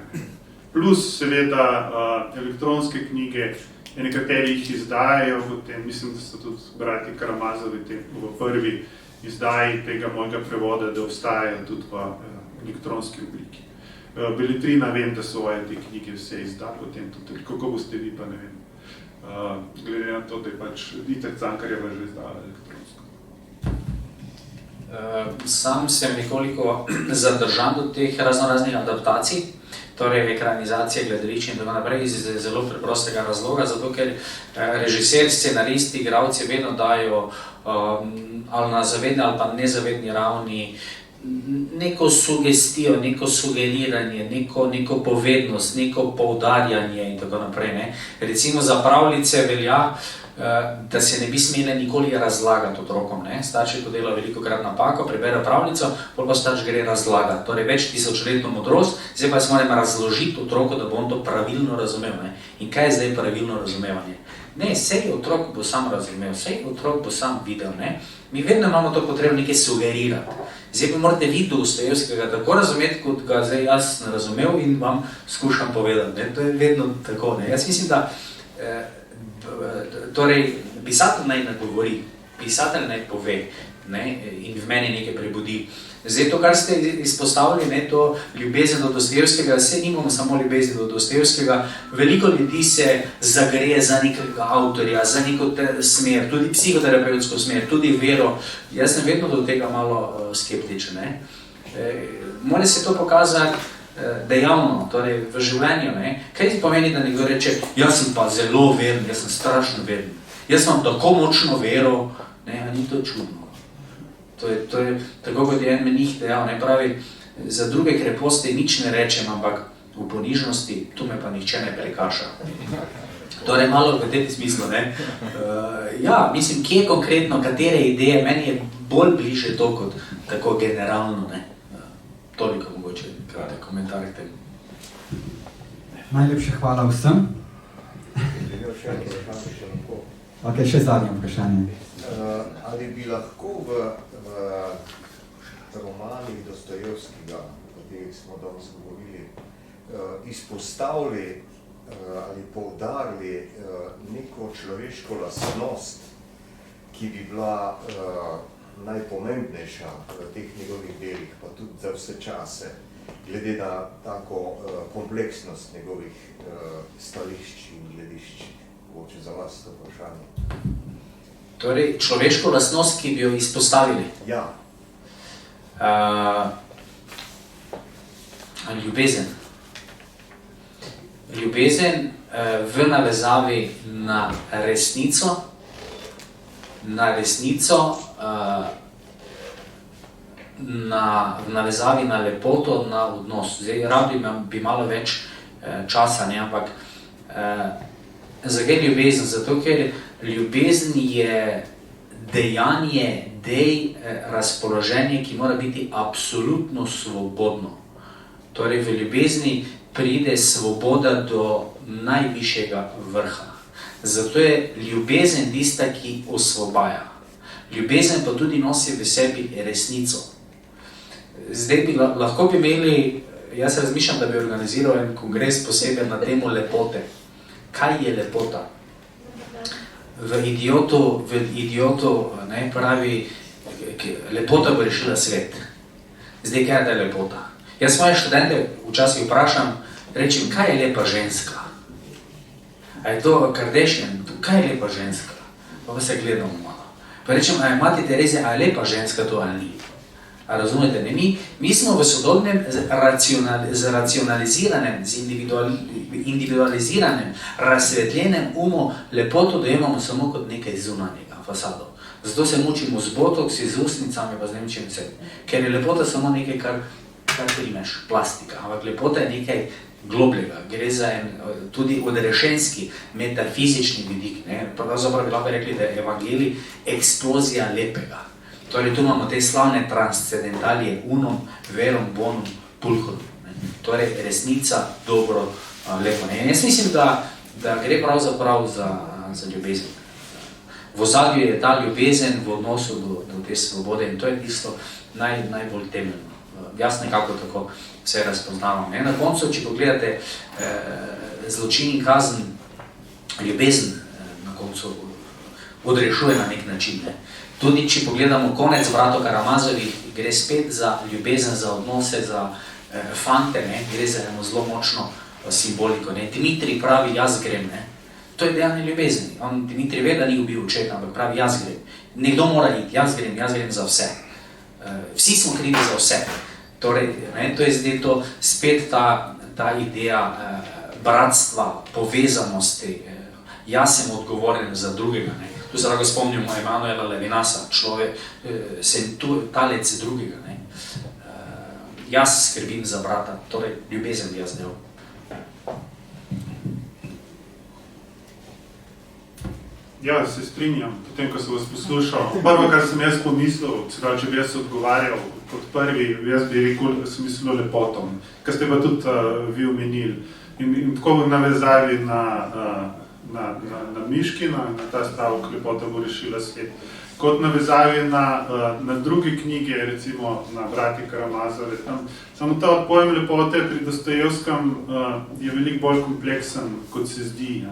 Plus seveda elektronske knjige, nekateri jih izdajajo, mislim, da so tudi brati Karamazovi v prvi izdaji tega mojega prevoda, da obstajajo tudi v elektronski obliki. Beletrina vem, da svoje te knjige vse izda, potem tudi, kako boste vi, pa ne vem. Glede na to, da je pač itak Cankarjeva že izdala elektronsko. Sam sem nekoliko zadržan do teh raznoraznih adaptacij, torej ekranizacije, gledališč in tako naprej, iz zelo preprostega razloga, zato ker režiser, scenaristi, igralci vedno dajo ali na zavedni ali pa nezavedni ravni neko sugestijo, neko sugeriranje, neko povednost, neko poudarjanje in tako naprej. Recimo za pravljice velja, da se ne bi smele nikoli razlagati otrokom. Starši to delajo velikokrat napako, prebere pravljico, potem pa starš gre razlagati. Torej več tisočletno modrost, zdaj pa se moram razložiti otroku, da bo on to pravilno razumel. In kaj je zdaj pravilno razumevanje? Ne, sej otrok bo sam razumel, sej otrok bo sam videl. Mi vedno imamo to potrebno nekaj sugerirati. Zdaj pa morate vi Dostojevskega tako razumeti, kot ga zdaj jaz ne razumel in vam skušam povedati. To je vedno tako. Jaz mislim, da torej, pisatelj naj ne govori, pisatelj naj pove in v meni nekaj prebudi. Zdaj to, kar ste izpostavili, to ljubezen do Dostojevskega, vse nimamo samo ljubezen do Dostojevskega, veliko ljudi se zagreje za nekega avtorja, za neko smer, tudi psihoterapevtsko smer, tudi vero. Jaz sem vedno do tega malo skeptičen. Mora se to pokazati dejavno, torej v življenju. Kaj ti pomeni, da nekdo reče, jaz sem pa zelo veren, jaz sem strašno veren, jaz imam tako močno vero, ni to čudno. To je tako, kot je en menih dejal, pravi, za druge kreposti nič ne rečem, ampak v ponižnosti tu me pa nihče ne prekaša. Torej malo v tem smislu. Ja, mislim, kje konkretno, katere ideje, meni je bolj bliže to, kot tako generalno. Toliko mogoče kratek komentar k temu. Najlepša hvala vsem. Ok, še zadnje vprašanje. Ali bi lahko v romanih Dostojevskega, o katerih smo danes govorili, izpostavili ali poudarili neko človeško lastnost, ki bi bila najpomembnejša v teh njegovih delih, pa tudi za vse čase, glede na tako kompleksnost njegovih stališč in gledišč. Mogoče za vas to vprašanje. Torej, človeško lastnost, ki bi jo izpostavili? Ja. Ljubezen. Ljubezen v navezavi na resnico, v navezavi na lepoto, na odnos. Zdaj, rad bi malo več časa, ampak zakaj ljubezen? Zato, ker ljubezen je dejanje, razpoloženje, ki mora biti absolutno svobodno. Torej v ljubezni pride svoboda do najvišjega vrha. Zato je ljubezen tista, ki osvobaja. Ljubezen pa tudi nosi v sebi resnico. Zdaj lahko bi imeli, jaz razmišljam, da bi organiziral en kongres posebej na temo lepote. Kaj je lepota? V idiotu ne, pravi, lepota bo rešila svet. Zdaj, kaj je da lepota? Jaz svoje študente včasih vprašam, rečem, kaj je lepa ženska? A je to Kardashian? Kaj je lepa ženska? Pa se gledamo malo. Pa rečem, a je Mati Terezija, a je lepa ženska to ali ni? A razumete, ne? Mi smo v sodobnem racionaliziranem, individualiziranem, razsvetljenem umu lepoto dojemamo samo kot nekaj zunanjega, fasado. Zato se mučimo z botoksi, z ustnicami, pa z ne vem čem vse. Ker je lepota samo nekaj, kar primeš, plastika. Ampak lepota je nekaj globljega. Gre za en tudi odrešenski, metafizični vidik. Pravzaprav bi lahko rekli, da je evangelij eksplozija lepega. Torej, tu imamo te slavne transcendentalije, unum, verum, bonum, pulchrum. Torej, resnica, dobro, lepo. In jaz mislim, da gre pravzaprav za ljubezen. V ozadju je ta ljubezen v odnosu do te svobode in to je tisto najbolj temeljno. Jaz nekako tako vse razpoznavam. Na koncu, če pogledate zločin in kazen, ljubezen na koncu odrešuje na nek način. Tudi, če pogledamo konec Bratov Karamazovih, gre spet za ljubezen, za odnose, za fante, gre za eno zelo močno simboliko. Dimitrij pravi, jaz grem. To je dejanje ljubezni. Dimitrij ve, da ni ubil očeta, ampak pravi, jaz grem. Nekdo mora iti, jaz grem za vse. Vsi smo krivi za vse. Torej, to je zdaj to spet ta ideja bratstva, povezanosti. Jaz sem odgovoren za drugega. Tu se lahko spomnimo Emanuela Levinasa, človek, sem tu talec drugega. Jaz skrbim za brata, torej ljubezen bi jaz del. Ja, se strinjam, potem, ko sem vas poslušal. Prvo, kar sem jaz pomislil, če bi jaz odgovarjal kot prvi, jaz bi rekel, da sem mislil lepotom, kar ste pa tudi vi omenili. In tako v navezavi na Miškina, na ta stavek, lepota bo rešila svet. Kot navezavi na druge knjige, recimo na Brati Karamazove. Samo ta pojem lepote pri Dostojevskem je veliko bolj kompleksen, kot se zdi.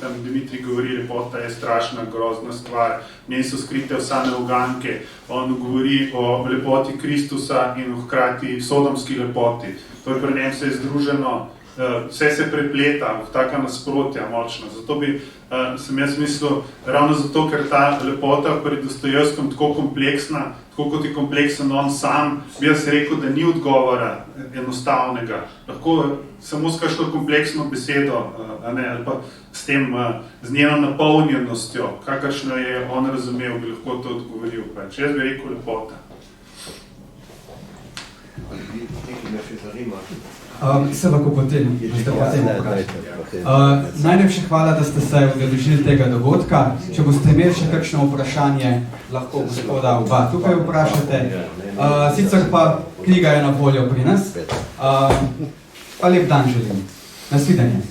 Tam Dimitrij govori, lepota je strašna, grozna stvar, v njej so skrite vsa neuganke. On govori o lepoti Kristusa in hkrati sodomski lepoti. To je pri njem se je združeno, vse se prepleta v taka nasprotja močno. Zato sem jaz mislil, ravno zato, ker ta lepota pri Dostojevskem tako kompleksna, tako kot je kompleksen on sam, bi jaz rekel, da ni odgovora enostavnega. Lahko samo s kakšno kompleksno besedo, ali pa s tem, z njeno napolnjenostjo, kakršno je on razumel, bi lahko to odgovoril. Jaz bi rekel lepota. Nekaj me še zanima. Se lahko potem najlepša hvala, da ste se udeležili tega dogodka. Če boste imeli še kakšno vprašanje, lahko gospoda oba tukaj vprašate. Sicer pa knjiga je na voljo pri nas. Pa lep dan želim. Nasvidenje.